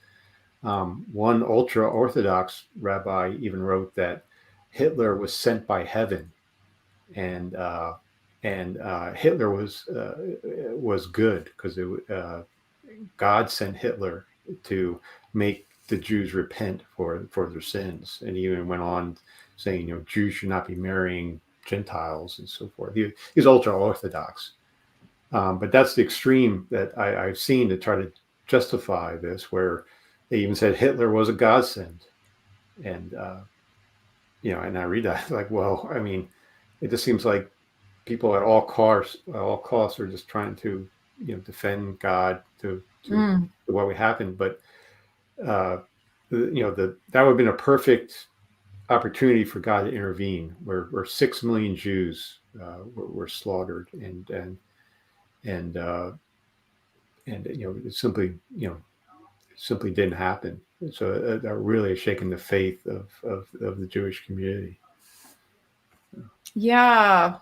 Speaker 2: One ultra-Orthodox rabbi even wrote that Hitler was sent by heaven, and Hitler was good because God sent Hitler to make the Jews repent for their sins. And he even went on saying, Jews should not be marrying Gentiles and so forth. He's ultra-Orthodox. But that's the extreme that I've seen to try to justify this, where they even said Hitler was a godsend. And, and I read that like, well, I mean, it just seems like people at all costs are just trying to, defend God to what would happen. But, that would have been a perfect opportunity for God to intervene, where 6 million Jews were slaughtered, and it simply didn't happen. So that really has shaken the faith of the Jewish community.
Speaker 1: Yeah.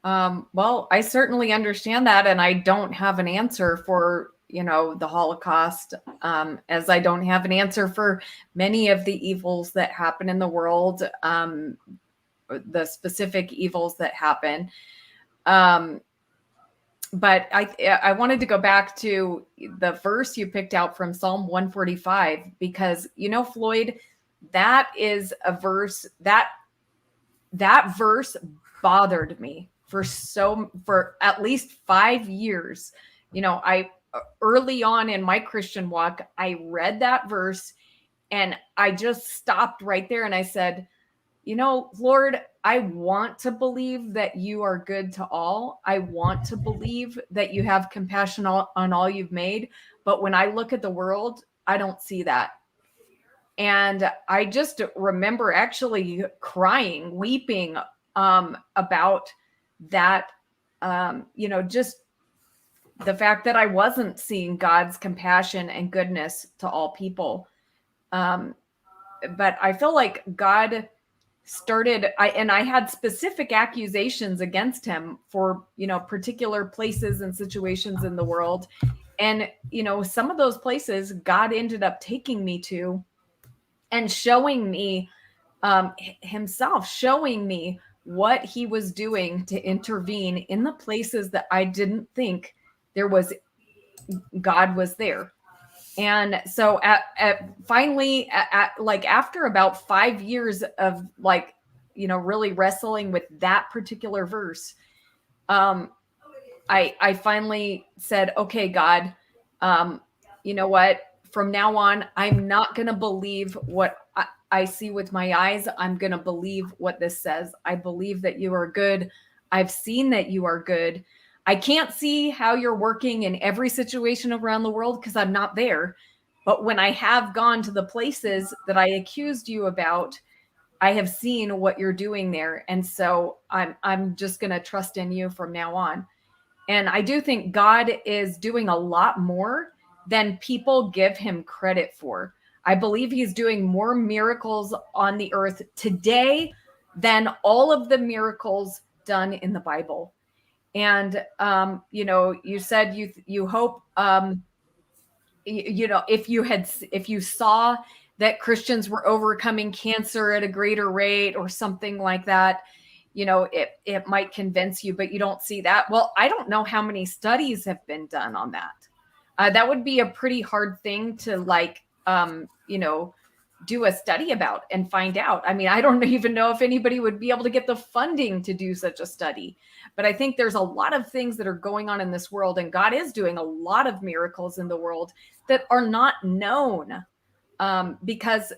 Speaker 1: Well, I certainly understand that, and I don't have an answer for the Holocaust, as I don't have an answer for many of the evils that happen in the world. the specific evils that happen. But I wanted to go back to the verse you picked out from Psalm 145, because, Floyd, that is a verse that verse bothered me for at least 5 years. I early on in my Christian walk, I read that verse and I just stopped right there and I said, Lord, I want to believe that you are good to all. I want to believe that you have compassion on all you've made. But when I look at the world, I don't see that. And I just remember actually crying, weeping about that, just the fact that I wasn't seeing God's compassion and goodness to all people. But I feel like God started, I had specific accusations against him for, particular places and situations in the world. And, some of those places God ended up taking me to and showing me himself, showing me what he was doing to intervene in the places that I didn't think God was there. And so finally, after about 5 years of really wrestling with that particular verse, I finally said, okay, God, you know what? From now on, I'm not going to believe what I see with my eyes. I'm going to believe what this says. I believe that you are good. I've seen that you are good. I can't see how you're working in every situation around the world because I'm not there. But when I have gone to the places that I accused you about, I have seen what you're doing there. And so I'm just going to trust in you from now on. And I do think God is doing a lot more than people give him credit for. I believe he's doing more miracles on the earth today than all of the miracles done in the Bible. And, you said you hope, if you saw that Christians were overcoming cancer at a greater rate or something like that, it might convince you, but you don't see that. Well, I don't know how many studies have been done on that. That would be a pretty hard thing to do a study about and find out. I mean, I don't even know if anybody would be able to get the funding to do such a study. But I think there's a lot of things that are going on in this world, and God is doing a lot of miracles in the world that are not known because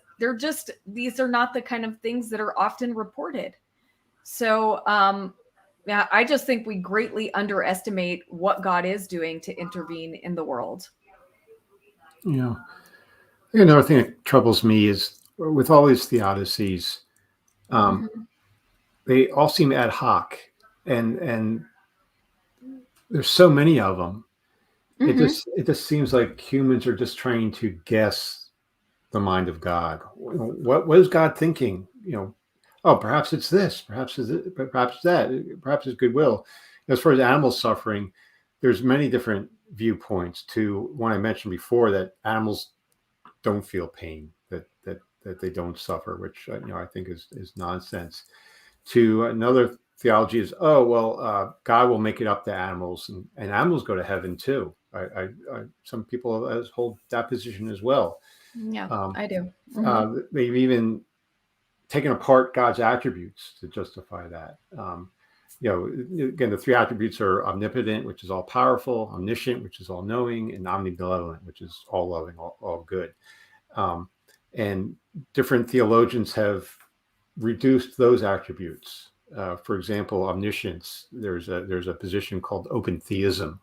Speaker 1: these are not the kind of things that are often reported. So, yeah, I just think we greatly underestimate what God is doing to intervene in the world.
Speaker 2: Another thing that troubles me is with all these theodicies, they all seem ad hoc, and there's so many of them. It just seems like humans are just trying to guess the mind of God. What is God thinking? Oh, perhaps it's this, perhaps it's it, perhaps that, perhaps it's goodwill. As far as animal suffering, there's many different viewpoints to one I mentioned before, that animals don't feel pain, that they don't suffer, which I think is nonsense. To another theology is, God will make it up to animals, and animals go to heaven too. Some people hold that position as well.
Speaker 1: Yeah, I do.
Speaker 2: They've even taken apart God's attributes to justify that. Again, the three attributes are omnipotent, which is all powerful; omniscient, which is all knowing; and omnibenevolent, which is all loving, all good. And different theologians have reduced those attributes. For example, omniscience. There's a position called open theism.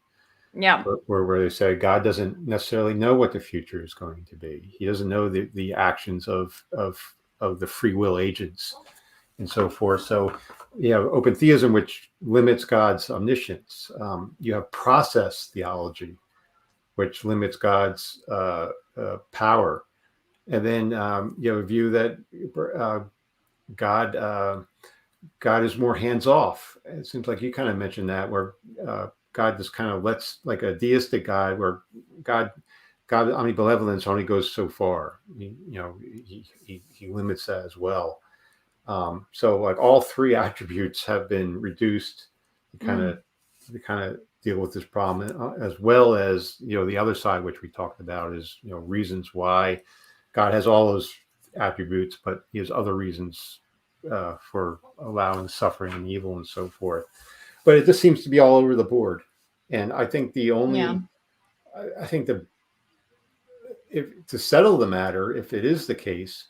Speaker 1: Yeah.
Speaker 2: Where they say God doesn't necessarily know what the future is going to be. He doesn't know the actions of the free will agents and so forth. So you have open theism, which limits God's omniscience. You have process theology, which limits God's power. And then you have a view that God is more hands off. It seems like you kind of mentioned that, where God just kind of lets, like a deistic God, where God omnibenevolence only goes so far. He limits that as well. So like all three attributes have been reduced to kind of deal with this problem, as well as, the other side, which we talked about, is, reasons why God has all those attributes, but he has other reasons for allowing suffering and evil and so forth. But it just seems to be all over the board. And I think I think if to settle the matter, if it is the case,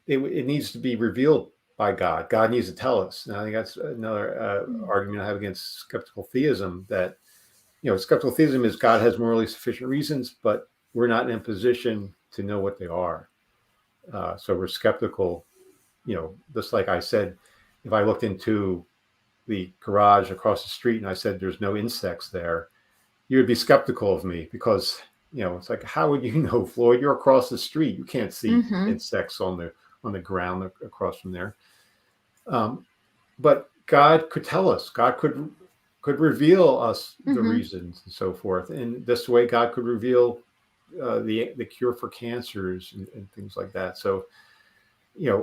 Speaker 2: it needs to be revealed by God. God needs to tell us. And I think that's another argument I have against skeptical theism, that, skeptical theism is God has morally sufficient reasons, but we're not in a position to know what they are. So we're skeptical, just like I said, if I looked into the garage across the street and I said there's no insects there, you would be skeptical of me, because, it's like, how would you know, Floyd? You're across the street. You can't see insects on the ground across from there. But God could tell us. God could reveal us the reasons and so forth. And this way, God could reveal the cure for cancers and things like that. So,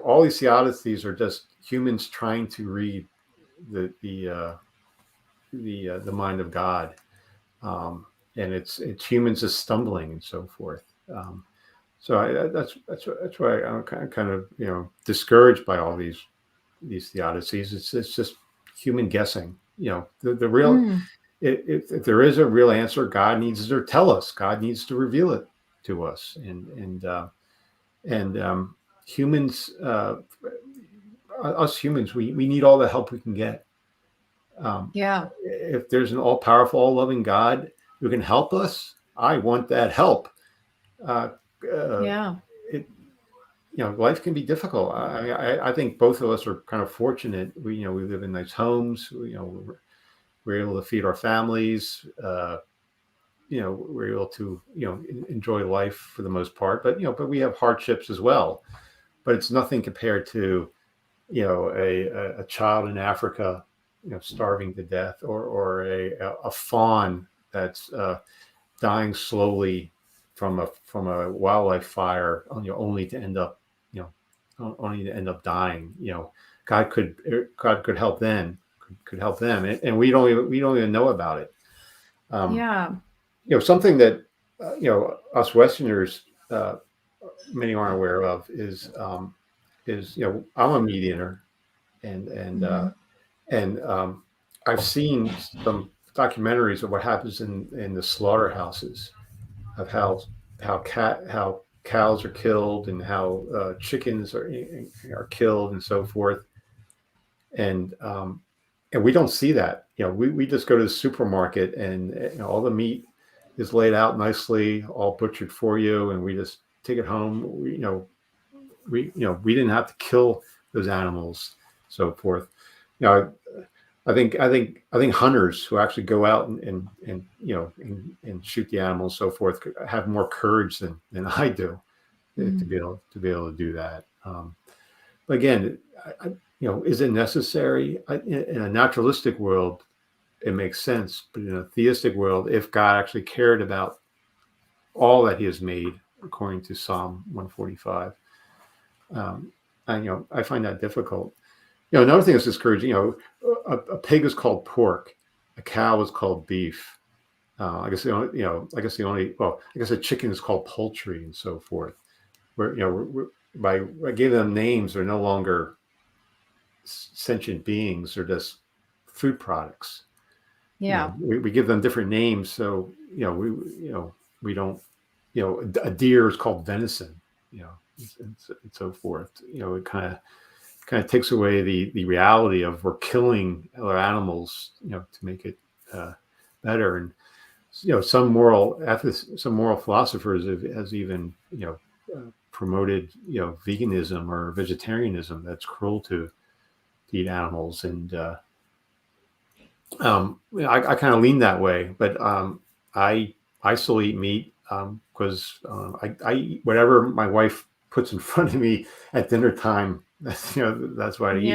Speaker 2: all these theodicies are just humans trying to read the mind of God, and it's humans just stumbling and so forth. So that's why I'm kind of discouraged by all these theodicies. It's just human guessing. The real if there is a real answer, God needs to tell us. God needs to reveal it to us, and humans, us humans, we need all the help we can get. If there's an all-powerful, all-loving God who can help us, I want that help. Life can be difficult. I think both of us are kind of fortunate. We live in nice homes. We're able to feed our families. We're able to enjoy life for the most part. But we have hardships as well. But it's nothing compared to a child in Africa starving to death, or a fawn that's dying slowly from a wildlife fire, only to end up dying. God could help them, could help them, and we don't even know about it. Something that us Westerners, many aren't aware of, is I'm a meat eater, and I've seen some documentaries of what happens in the slaughterhouses, of how cows are killed, and how chickens are killed and so forth, and we don't see that. We just go to the supermarket, and all the meat is laid out nicely, all butchered for you, and we just take it home. We didn't have to kill those animals, so forth. I think hunters who actually go out and shoot the animals, so forth, have more courage than I do to be able to do that. But again, is it necessary? In a naturalistic world, it makes sense. But in a theistic world, if God actually cared about all that He has made, according to Psalm 145, I find that difficult. Another thing that's discouraging. A pig is called pork, a cow is called beef. I guess a chicken is called poultry, and so forth. By giving them names, they're no longer sentient beings; they're just food products. We give them different names, so we don't. A deer is called venison. And so forth. It kind of takes away the reality of we're killing other animals, to make it better. And some moral philosophers has even promoted veganism or vegetarianism. That's cruel to eat animals, and I kind of lean that way. But I still eat meat because I eat whatever my wife puts in front of me at dinner time. That's what I eat.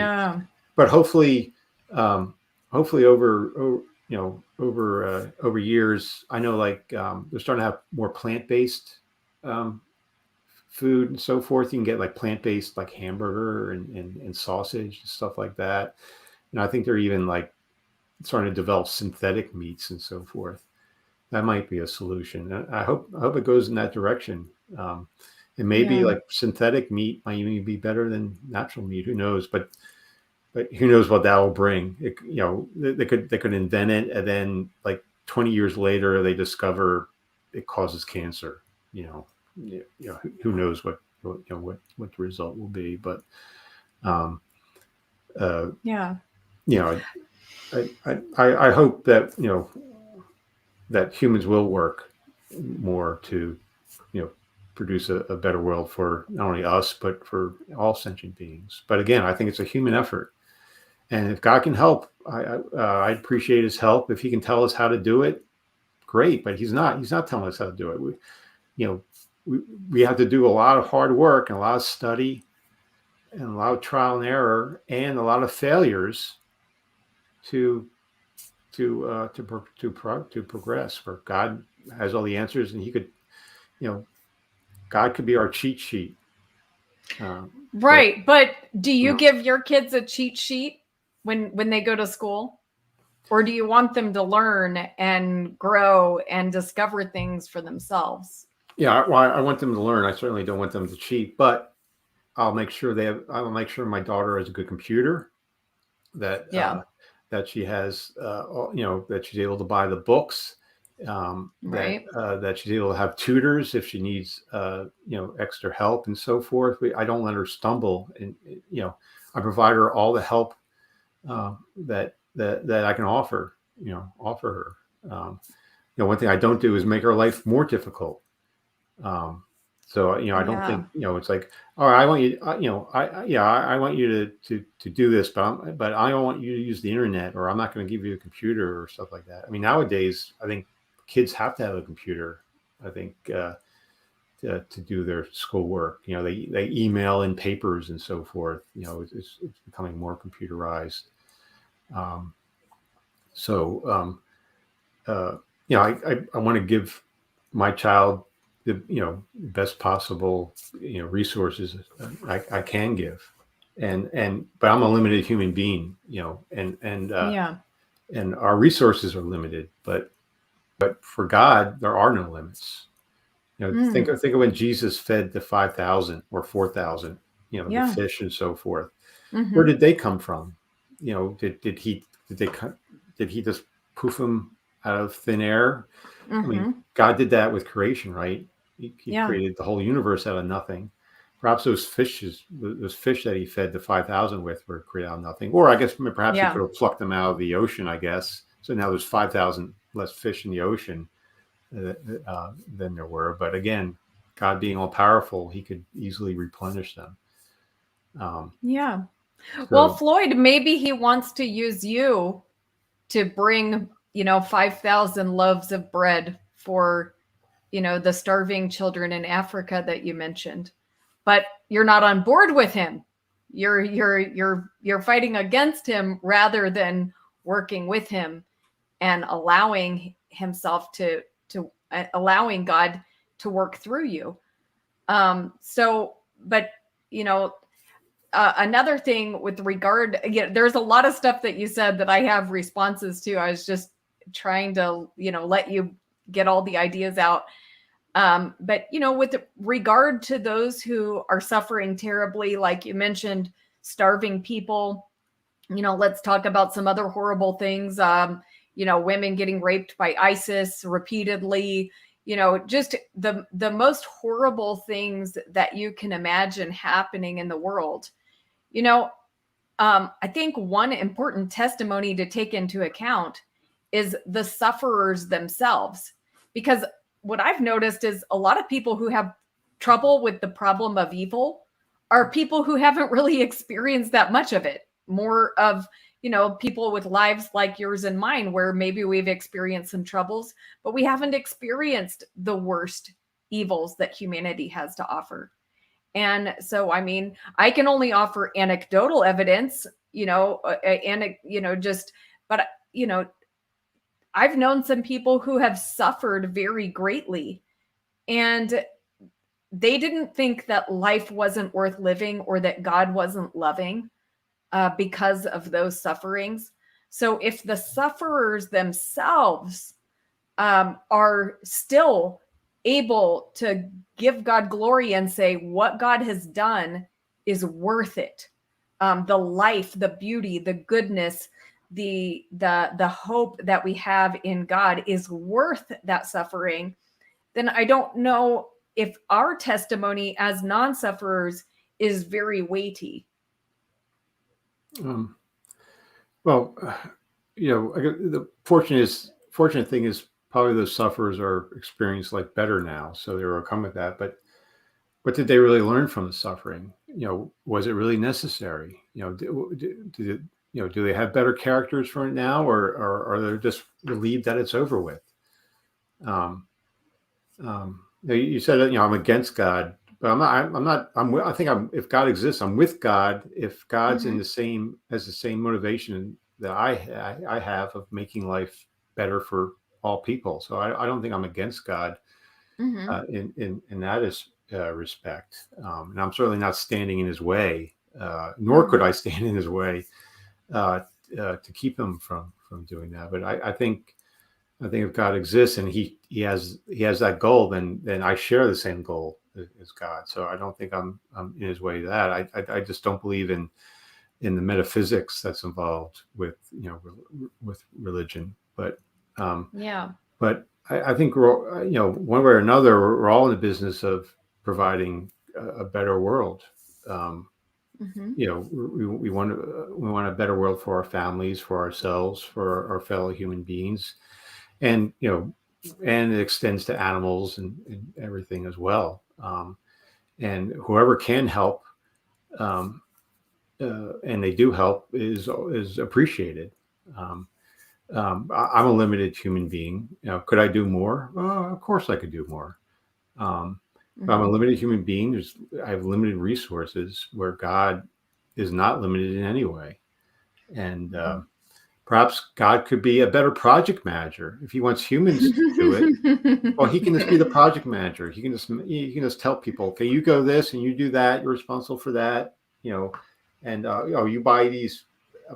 Speaker 2: But hopefully over years, I know, like they're starting to have more plant-based food and so forth. You can get like plant-based, like hamburger and sausage and stuff like that. And I think they're even like starting to develop synthetic meats and so forth. That might be a solution. I hope it goes in that direction. And maybe
Speaker 1: Yeah.
Speaker 2: like synthetic meat might even be better than natural meat. Who knows? But who knows what that will bring? They could invent it, and then like 20 years later, they discover it causes cancer. Who knows what the result will be? But
Speaker 1: Yeah.
Speaker 2: I hope that that humans will work more to produce a better world for not only us but for all sentient beings. But again, I think it's a human effort. And if God can help, I appreciate his help. If he can tell us how to do it, great. But he's not telling us how to do it. We have to do a lot of hard work and a lot of study and a lot of trial and error and a lot of failures to progress. Where God has all the answers, and he could, God could be our cheat sheet.
Speaker 1: Right. But do you give your kids a cheat sheet when they go to school? Or do you want them to learn and grow and discover things for themselves?
Speaker 2: Yeah, I want them to learn. I certainly don't want them to cheat, but I'll make sure my daughter has a good computer, that she has, that she's able to buy the books,
Speaker 1: Right.
Speaker 2: that she's able to have tutors if she needs, extra help and so forth. I don't let her stumble, and I provide her all the help that I can offer her. One thing I don't do is make her life more difficult. So I don't think it's like, all right, I want you, I want you to do this, but I don't want you to use the internet, or I'm not going to give you a computer or stuff like that. I mean, nowadays I think kids have to have a computer. I think to do their schoolwork. They email in papers and so forth. It's becoming more computerized. I want to give my child the best possible resources I can give, but I'm a limited human being, and our resources are limited, but for God there are no limits. Think of when Jesus fed the 5,000 or 4,000, the fish and so forth.
Speaker 1: Mm-hmm.
Speaker 2: Where did they come from? Did he just poof them out of thin air?
Speaker 1: Mm-hmm.
Speaker 2: I mean, God did that with creation, right? He created the whole universe out of nothing. Perhaps those fish that he fed the 5,000 with were created out of nothing. Or I guess perhaps he could have plucked them out of the ocean, I guess. So now there's 5,000 less fish in the ocean than there were. But again, God being all powerful, he could easily replenish them.
Speaker 1: Well, Floyd, maybe he wants to use you to bring, 5,000 loaves of bread for, the starving children in Africa that you mentioned, but you're not on board with him. You're fighting against him rather than working with him and allowing himself to allowing God to work through you. Another thing with regard, there's a lot of stuff that you said that I have responses to. I was just trying to, let you get all the ideas out. But with regard to those who are suffering terribly, like you mentioned, starving people, let's talk about some other horrible things. Women getting raped by ISIS repeatedly, just the most horrible things that you can imagine happening in the world. I think one important testimony to take into account is the sufferers themselves, because what I've noticed is a lot of people who have trouble with the problem of evil are people who haven't really experienced that much of it. More of, people with lives like yours and mine, where maybe we've experienced some troubles, but we haven't experienced the worst evils that humanity has to offer. And so, I mean, I can only offer anecdotal evidence, but I've known some people who have suffered very greatly. And they didn't think that life wasn't worth living or that God wasn't loving because of those sufferings. So if the sufferers themselves are still able to give God glory and say what God has done is worth it, the life, the beauty, the goodness, the hope that we have in God is worth that suffering, then I don't know if our testimony as non-sufferers is very weighty.
Speaker 2: Well, the fortunate thing is probably those sufferers are experienced like better now, so they're overcome with that. But what did they really learn from the suffering? Was it really necessary? Do they have better characters for it now, or are they just relieved that it's over with? You said that I'm against God, but I'm not. I'm not. I think if God exists, I'm with God. If God's in the same motivation that I have of making life better for all people, so I don't think I'm against God in that respect. And I'm certainly not standing in His way, nor could I stand in His way to keep Him from doing that. But I think if God exists and he has that goal, then I share the same goal as God. So I don't think I'm in His way to that. I just don't believe in the metaphysics that's involved with with religion. But but I think we're one way or another we're all in the business of providing a better world. We want a better world for our families, for ourselves, for our fellow human beings. And and it extends to animals and everything as well. And whoever can help, and they do help, is appreciated. I'm a limited human being. Could I do more? Of course, I could do more. But I'm a limited human being. I have limited resources where God is not limited in any way, and perhaps God could be a better project manager if He wants humans to do it. Well, He can just be the project manager. He can just tell people, okay, you go this and you do that. You're responsible for that, and you buy these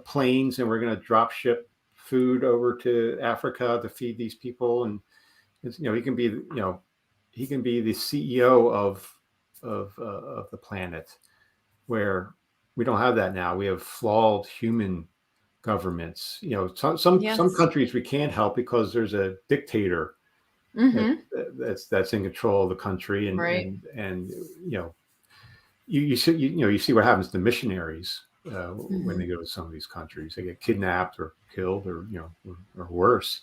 Speaker 2: planes and we're going to drop ship food over to Africa to feed these people. And he can be the CEO of the planet, where we don't have that now. We have flawed human governments. Some countries we can't help because there's a dictator that's in control of the country, and you see what happens to missionaries when they go to some of these countries. They get kidnapped or killed, or worse.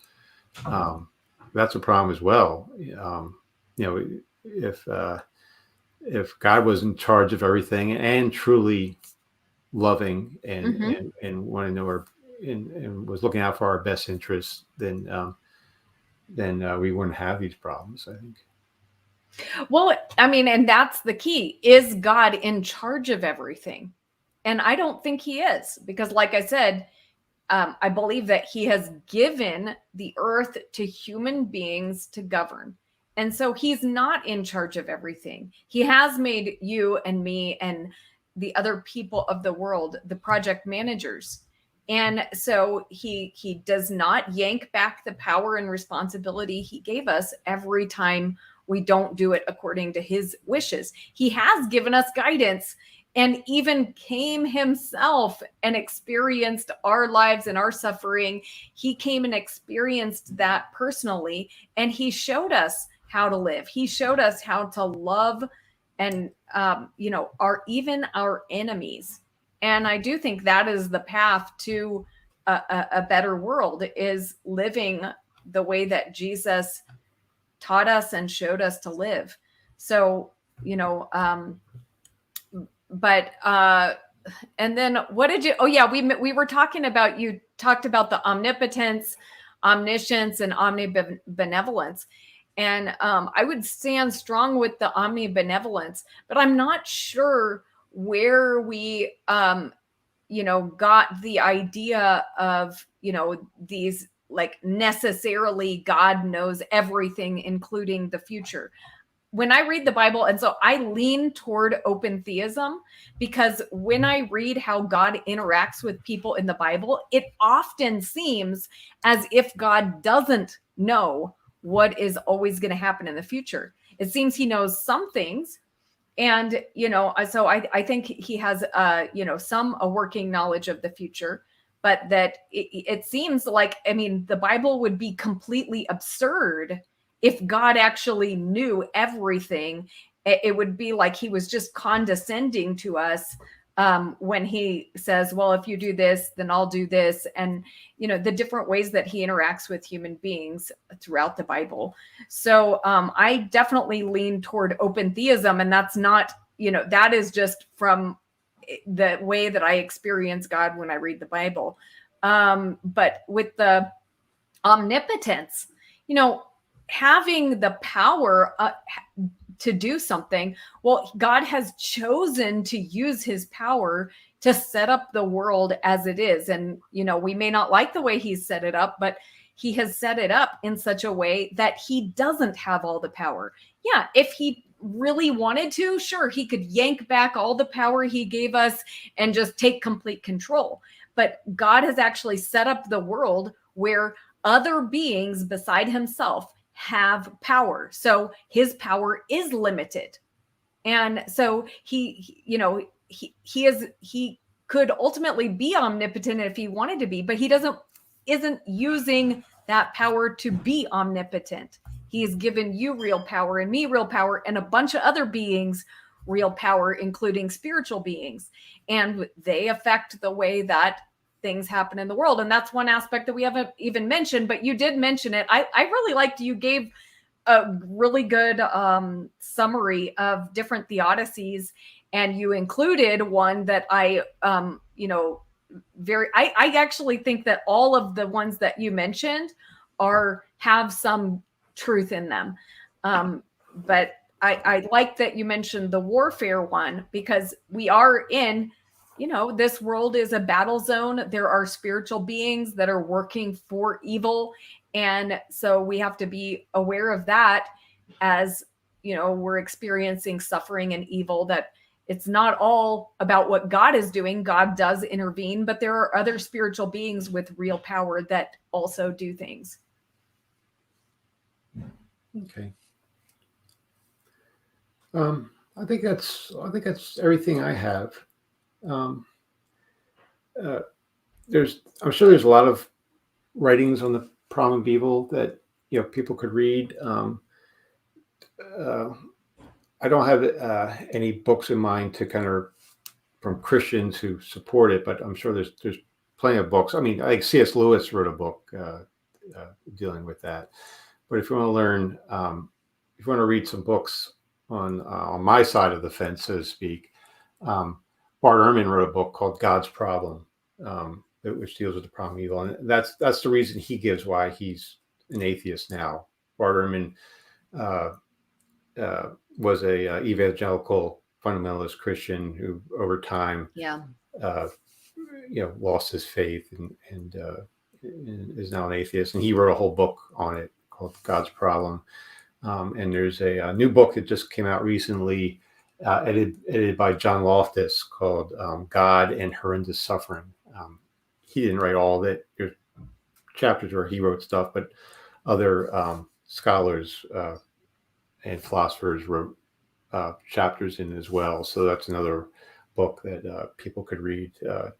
Speaker 2: That's a problem as well. If God was in charge of everything and truly loving and wanted to know and was looking out for our best interests, then we wouldn't have these problems, I think.
Speaker 1: Well, I mean, and that's the key. Is God in charge of everything? And I don't think He is, because like I said, I believe that He has given the earth to human beings to govern. And so He's not in charge of everything. He has made you and me and the other people of the world the project managers. And so he does not yank back the power and responsibility He gave us every time we don't do it according to His wishes. He has given us guidance, and even came Himself and experienced our lives and our suffering. He came and experienced that personally, and He showed us how to live. He showed us how to love and even our enemies. And I do think that is the path to a better world, is living the way that Jesus taught us and showed us to live. So, but and then what did you? Oh yeah, we were talking about. You talked about the omnipotence, omniscience, and omnibenevolence. And I would stand strong with the omnibenevolence, but I'm not sure where we, got the idea of, these like necessarily God knows everything, including the future. when I read the Bible, and so I lean toward open theism, because when I read how God interacts with people in the Bible, it often seems as if God doesn't know what is always going to happen in the future. It seems he knows some things. And, so I think he has, a working knowledge of the future, but that it seems like, I mean, the Bible would be completely absurd if God actually knew everything. It would be like he was just condescending to us when he says, well, if you do this, then I'll do this. And, the different ways that he interacts with human beings throughout the Bible. So I definitely lean toward open theism. And that's not, that is just from the way that I experience God when I read the Bible. But with the omnipotence, having the power to do something, well, God has chosen to use his power to set up the world as it is. And, we may not like the way he's set it up, but he has set it up in such a way that he doesn't have all the power. Yeah, if he really wanted to, sure, he could yank back all the power he gave us and just take complete control. But God has actually set up the world where other beings beside himself have power. So his power is limited. And so he could ultimately be omnipotent if he wanted to be, but he isn't using that power to be omnipotent. He has given you real power and me real power and a bunch of other beings real power, including spiritual beings. And they affect the way that things happen in the world. And that's one aspect that we haven't even mentioned, but you did mention it. I really liked, you gave a really good summary of different theodicies, and you included one that I actually think that all of the ones that you mentioned have some truth in them. But I like that you mentioned the warfare one, because we are in, this world is a battle zone. There are spiritual beings that are working for evil. And so we have to be aware of that as, we're experiencing suffering and evil, that it's not all about what God is doing. God does intervene, but there are other spiritual beings with real power that also do things.
Speaker 2: Okay. I think that's everything I have. I'm sure there's a lot of writings on the problem of evil that people could read. I don't have any books in mind to kind of from Christians who support it, but I'm sure there's plenty of books. I mean, like C.S. Lewis wrote a book dealing with that. But if you want to learn, if you want to read some books on my side of the fence, so to speak, Bart Ehrman wrote a book called God's Problem, which deals with the problem of evil, and that's the reason he gives why he's an atheist now. Bart Ehrman was a evangelical fundamentalist Christian who, over time, lost his faith and is now an atheist. And he wrote a whole book on it called God's Problem. And there's a new book that just came out recently, edited by John Loftus, called God and Horrendous Suffering. He didn't write all of it. There's chapters where he wrote stuff, but other scholars and philosophers wrote chapters in as well. So that's another book that people could read to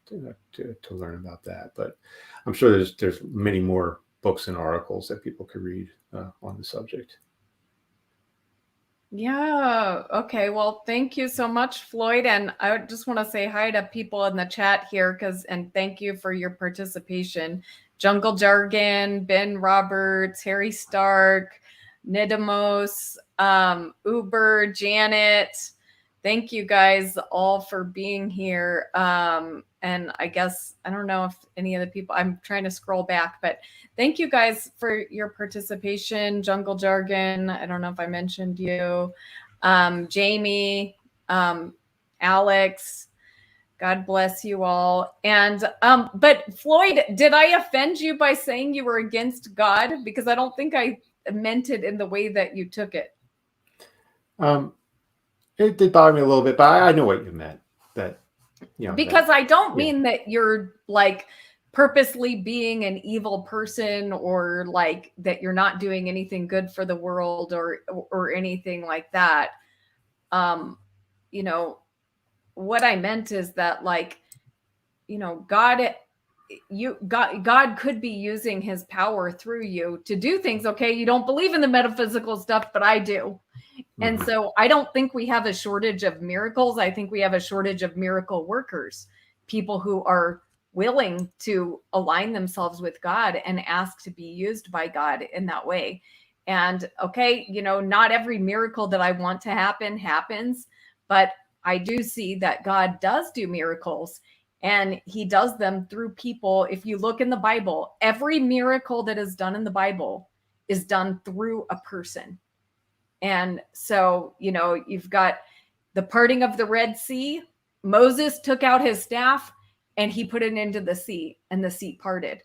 Speaker 2: learn about that. But I'm sure there's many more books and articles that people could read on the subject.
Speaker 1: Yeah. Okay. Well, thank you so much, Floyd. And I just want to say hi to people in the chat here, and thank you for your participation. Jungle Jargon, Ben Roberts, Harry Stark, Nidamos, Uber, Janet. Thank you guys all for being here. And I guess, I don't know if any of the people, I'm trying to scroll back, but thank you guys for your participation. Jungle Jargon, I don't know if I mentioned you. Jamie, Alex, God bless you all. And, but Floyd, did I offend you by saying you were against God? Because I don't think I meant it in the way that you took it.
Speaker 2: It did bother me a little bit, but I know what you meant. That,
Speaker 1: because
Speaker 2: that,
Speaker 1: I don't
Speaker 2: yeah.
Speaker 1: mean that you're like purposely being an evil person, or like that you're not doing anything good for the world, or anything like that. Um, you know, what I meant is that, like, God could be using his power through you to do things. Okay, you don't believe in the metaphysical stuff, but I do. And so I don't think we have a shortage of miracles. I think we have a shortage of miracle workers, people who are willing to align themselves with God and ask to be used by God in that way. And okay, not every miracle that I want to happen happens, but I do see that God does do miracles, and he does them through people. If you look in the Bible, every miracle that is done in the Bible is done through a person. And so, you've got the parting of the Red Sea. Moses took out his staff and he put it into the sea, and the sea parted.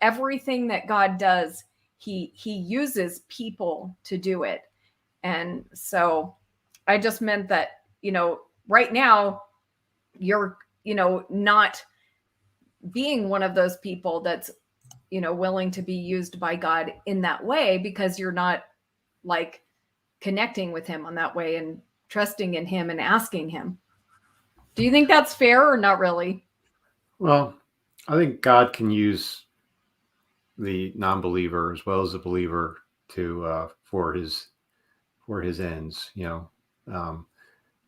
Speaker 1: Everything that God does, he uses people to do it. And so I just meant that, right now you're, not being one of those people that's, willing to be used by God in that way, because you're not like connecting with him on that way and trusting in him and asking him. Do you think that's fair or not really?
Speaker 2: Well, I think God can use the non-believer as well as the believer to for his ends.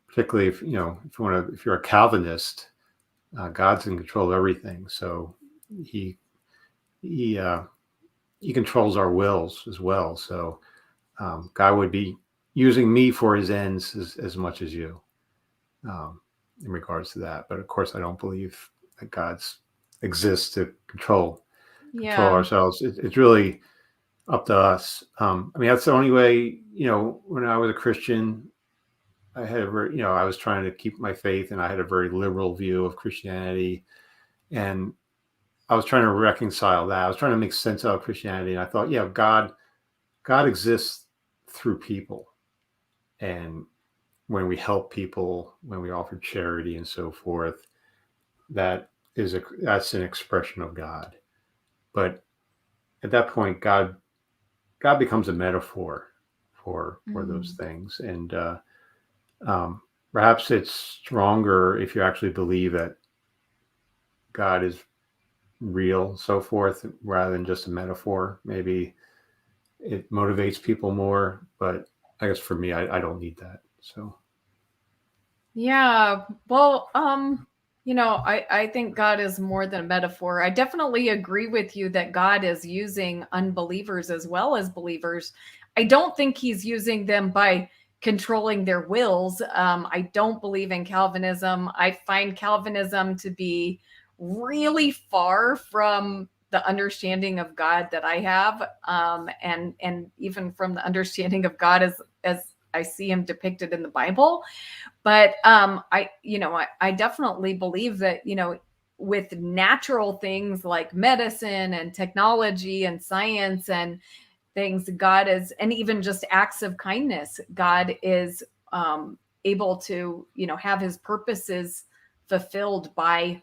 Speaker 2: Particularly if if you're a Calvinist, God's in control of everything. So he controls our wills as well. So God would be using me for his ends as much as you, in regards to that. But of course, I don't believe that God's exists to control ourselves. It's really up to us. I mean, that's the only way. When I was a Christian, I had I was trying to keep my faith, and I had a very liberal view of Christianity, and I was trying to reconcile that. I was trying to make sense out of Christianity, and I thought, God exists through people, and when we help people, when we offer charity and so forth, that's an expression of God. But at that point, God becomes a metaphor for those things, and perhaps it's stronger if you actually believe that God is real, so forth, rather than just a metaphor. Maybe it motivates people more, but I guess for me, I don't need that. So
Speaker 1: Yeah. Well, I think God is more than a metaphor. I definitely agree with you that God is using unbelievers as well as believers. I don't think he's using them by controlling their wills. I don't believe in Calvinism. I find Calvinism to be really far from the understanding of God that I have, and even from the understanding of God as I see him depicted in the Bible. But I definitely believe that, with natural things like medicine and technology and science and things, God is, and even just acts of kindness, God is able to, have his purposes fulfilled by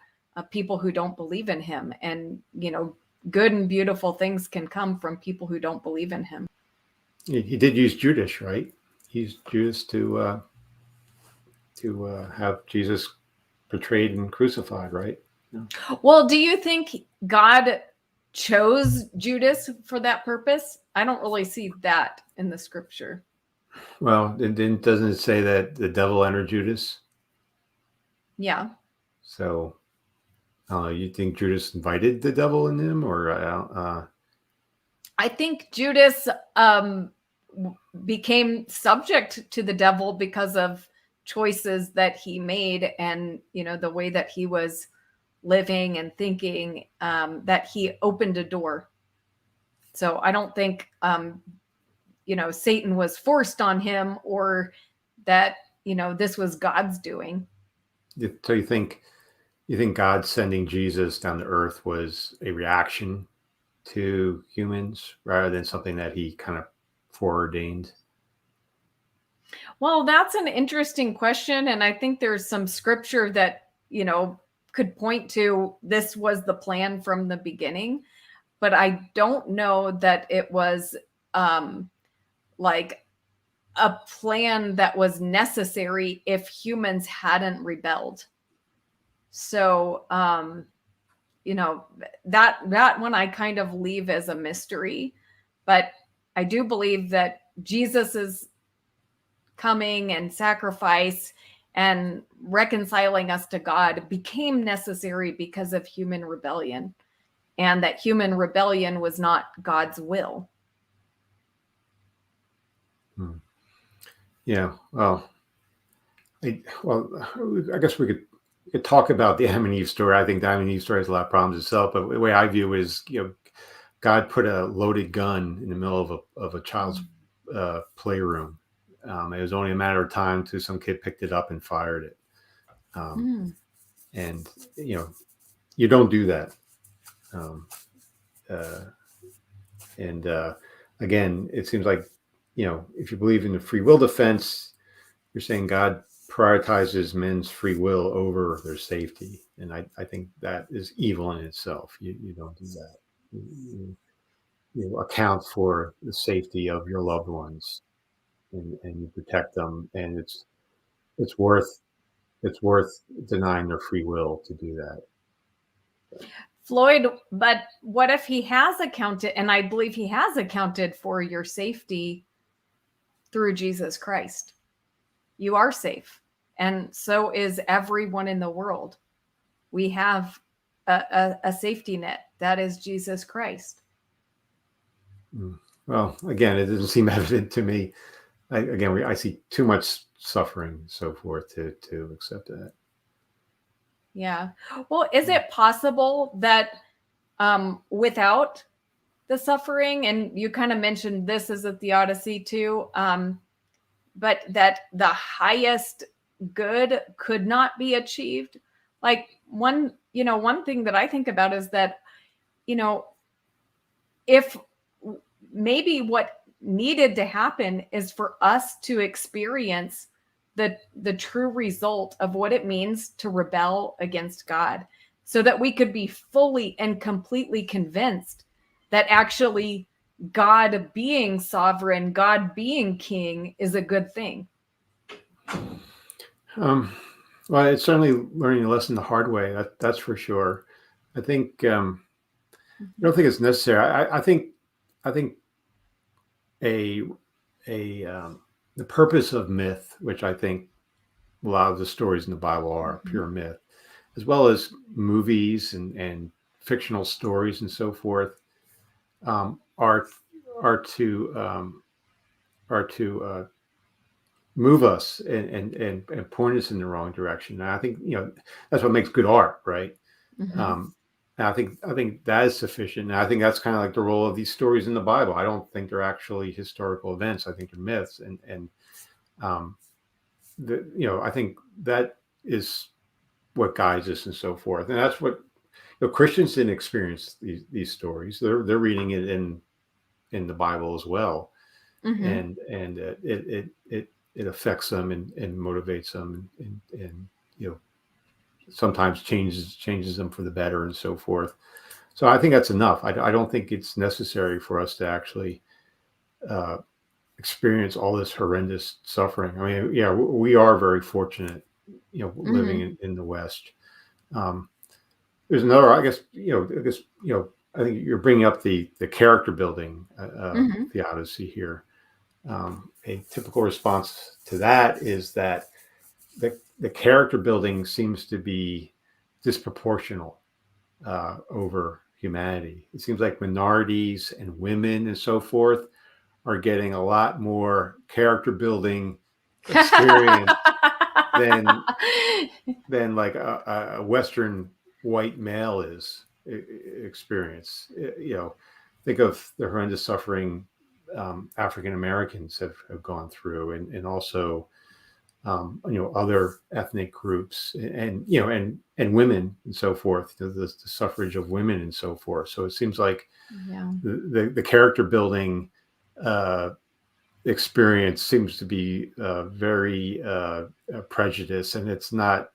Speaker 1: people who don't believe in him. And, good and beautiful things can come from people who don't believe in him.
Speaker 2: he did use Judas, right? He used Judas to have Jesus betrayed and crucified, right? Yeah.
Speaker 1: Well, do you think God chose Judas for that purpose? I don't really see that in the scripture.
Speaker 2: Well, doesn't it say that the devil entered Judas?
Speaker 1: Yeah.
Speaker 2: So, you think Judas invited the devil in him, or
Speaker 1: I think Judas became subject to the devil because of choices that he made, and the way that he was living and thinking, that he opened a door. So I don't think Satan was forced on him, or that this was God's doing.
Speaker 2: so you think God sending Jesus down to earth was a reaction to humans rather than something that he kind of foreordained?
Speaker 1: Well, that's an interesting question. And I think there's some scripture that, could point to this was the plan from the beginning. But I don't know that it was like a plan that was necessary if humans hadn't rebelled. So, that one I kind of leave as a mystery. But I do believe that Jesus's coming and sacrifice and reconciling us to God became necessary because of human rebellion, and that human rebellion was not God's will.
Speaker 2: Yeah. Well, I guess we could talk about the Adam and Eve story. I think the Adam and Eve story has a lot of problems itself, but the way I view it is, God put a loaded gun in the middle of a child's playroom. It was only a matter of time till some kid picked it up and fired it. And you don't do that. Again, it seems like, if you believe in the free will defense, you're saying God prioritizes men's free will over their safety. And I think that is evil in itself. You don't do that. You account for the safety of your loved ones, and you protect them. And it's worth denying their free will to do that.
Speaker 1: Floyd, but what if he has accounted, and I believe he has accounted for your safety through Jesus Christ? You are safe, and so is everyone in the world. We have a safety net. That is Jesus Christ.
Speaker 2: Well, again, it doesn't seem evident to me. I see too much suffering and so forth to accept that.
Speaker 1: Yeah. Well, is it possible that without the suffering, and you kind of mentioned this as a theodicy too, but that the highest good could not be achieved? Like one thing that I think about is that, if maybe what needed to happen is for us to experience the true result of what it means to rebel against God, so that we could be fully and completely convinced that actually God being sovereign, God being king is a good thing.
Speaker 2: Well, it's certainly learning a lesson the hard way. That's for sure. I think I don't think it's necessary. I think the purpose of myth, which I think a lot of the stories in the Bible are pure myth, as well as movies and fictional stories and so forth, are to move us and point us in the wrong direction. And I think that's what makes good art, right? And I think that is sufficient. And I think that's kind of like the role of these stories in the Bible. I don't think they're actually historical events. I think they're myths, and I think that is what guides us and so forth. And that's what Christians didn't experience these stories. They're reading it in the Bible as well, and it affects them and motivates them and sometimes changes them for the better and so forth. So I think that's enough. I don't think it's necessary for us to actually experience all this horrendous suffering. I mean, we are very fortunate, living in the West. There's another, I think you're bringing up the character building theodicy here. A typical response to that is that the character building seems to be disproportional over humanity. It seems like minorities and women and so forth are getting a lot more character building experience than like a Western white male is experience. Think of the horrendous suffering African Americans have gone through, and also other ethnic groups, and women and so forth, the suffrage of women and so forth. So it seems like the character building experience seems to be very prejudiced, and it's not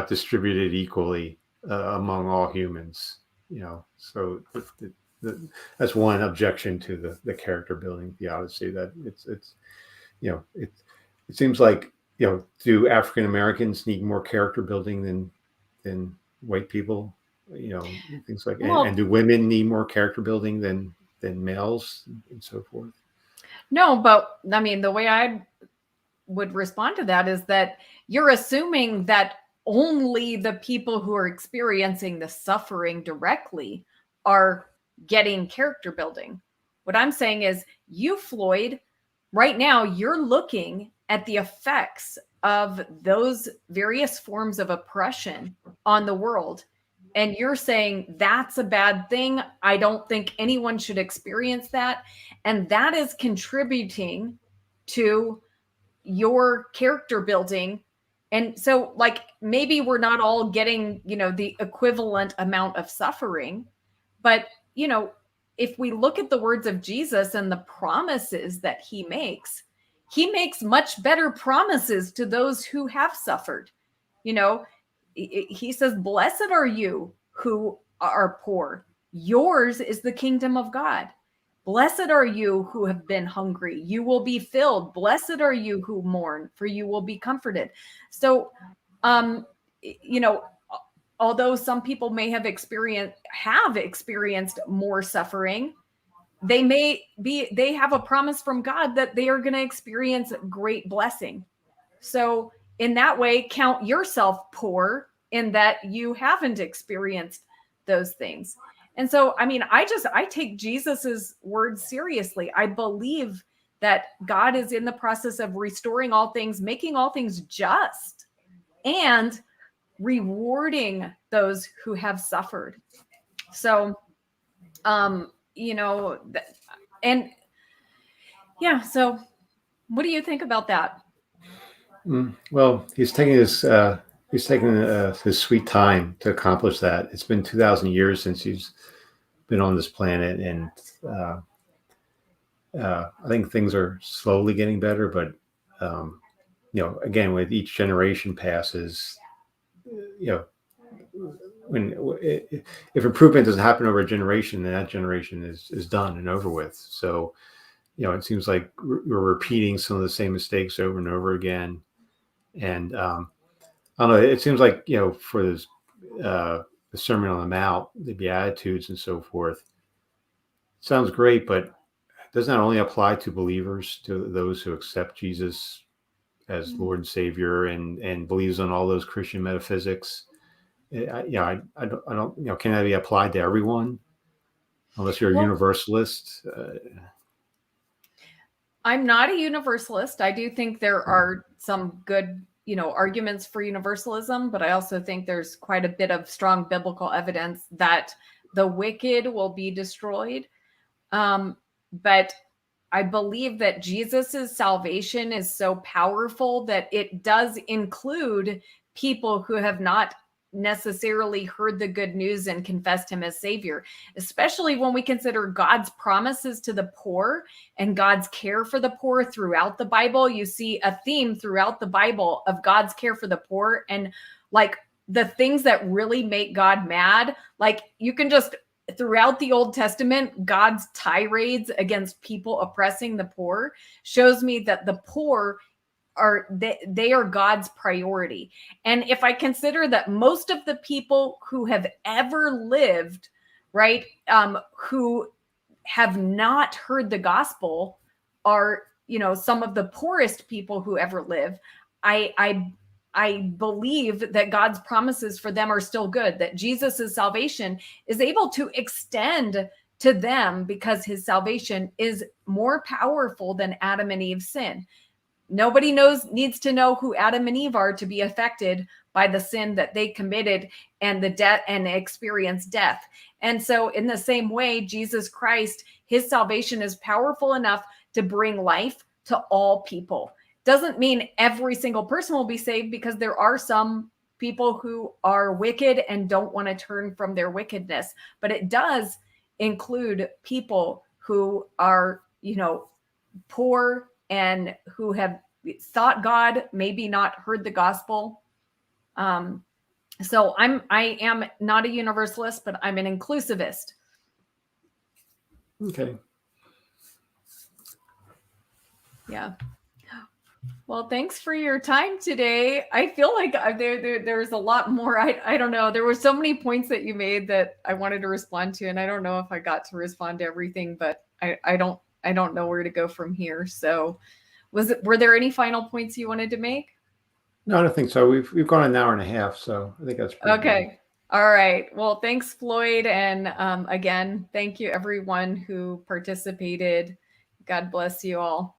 Speaker 2: distributed equally among all humans. So that's one objection to the character building theodicy, that it's it seems like, do African Americans need more character building than white people? Things like, and do women need more character building than males, and so forth?
Speaker 1: No, but I mean, the way I would respond to that is that you're assuming that only the people who are experiencing the suffering directly are getting character building. What I'm saying is, you, Floyd, right now, you're looking at the effects of those various forms of oppression on the world. And you're saying that's a bad thing. I don't think anyone should experience that. And that is contributing to your character building. And so, like, maybe we're not all getting, the equivalent amount of suffering, but, if we look at the words of Jesus and the promises that he makes much better promises to those who have suffered. He says, blessed are you who are poor. Yours is the kingdom of God. Blessed are you who have been hungry. You will be filled. Blessed are you who mourn, for you will be comforted. So, although some people may have experienced more suffering, they have a promise from God that they are going to experience great blessing. So in that way, count yourself poor in that you haven't experienced those things. And so, I mean, I take Jesus's words seriously. I believe that God is in the process of restoring all things, making all things just, and rewarding those who have suffered. So, and yeah, so what do you think about that?
Speaker 2: Well, he's taking his sweet time to accomplish that. It's been 2,000 years since he's been on this planet, and I think things are slowly getting better. But again, with each generation passes, if improvement doesn't happen over a generation, then that generation is done and over with. So, it seems like we're repeating some of the same mistakes over and over again. And I don't know. It seems like, for this the Sermon on the Mount, the Beatitudes, and so forth, sounds great, but doesn't that only apply to believers, to those who accept Jesus as Lord and Savior, and believes on all those Christian metaphysics? I don't. Can that be applied to everyone, unless you're a universalist?
Speaker 1: I'm not a universalist. I do think there are some good, arguments for universalism, but I also think there's quite a bit of strong biblical evidence that the wicked will be destroyed. But I believe that Jesus's salvation is so powerful that it does include people who have not necessarily heard the good news and confessed him as Savior, especially when we consider God's promises to the poor and God's care for the poor throughout the Bible. You see a theme throughout the Bible of God's care for the poor, and like the things that really make God mad. Like, you can just, throughout the Old Testament, God's tirades against people oppressing the poor shows me that the poor they are God's priority. And if I consider that most of the people who have ever lived, right, who have not heard the gospel are, some of the poorest people who ever live, I believe that God's promises for them are still good, that Jesus's salvation is able to extend to them because his salvation is more powerful than Adam and Eve's sin. Nobody needs to know who Adam and Eve are to be affected by the sin that they committed and the death and experience death. And so in the same way, Jesus Christ, his salvation is powerful enough to bring life to all people. Doesn't mean every single person will be saved, because there are some people who are wicked and don't want to turn from their wickedness. But it does include people who are, poor and who have thought God, maybe not heard the gospel. So I am not a universalist, but I'm an inclusivist.
Speaker 2: Okay.
Speaker 1: Yeah. Well, thanks for your time today. I feel like there's a lot more. I don't know. There were so many points that you made that I wanted to respond to, and I don't know if I got to respond to everything, but I don't know where to go from here. So were there any final points you wanted to make?
Speaker 2: No, I don't think so. We've gone an hour and a half, so I think that's pretty good.
Speaker 1: Okay. All right. Well, thanks, Floyd. And again, thank you everyone who participated. God bless you all.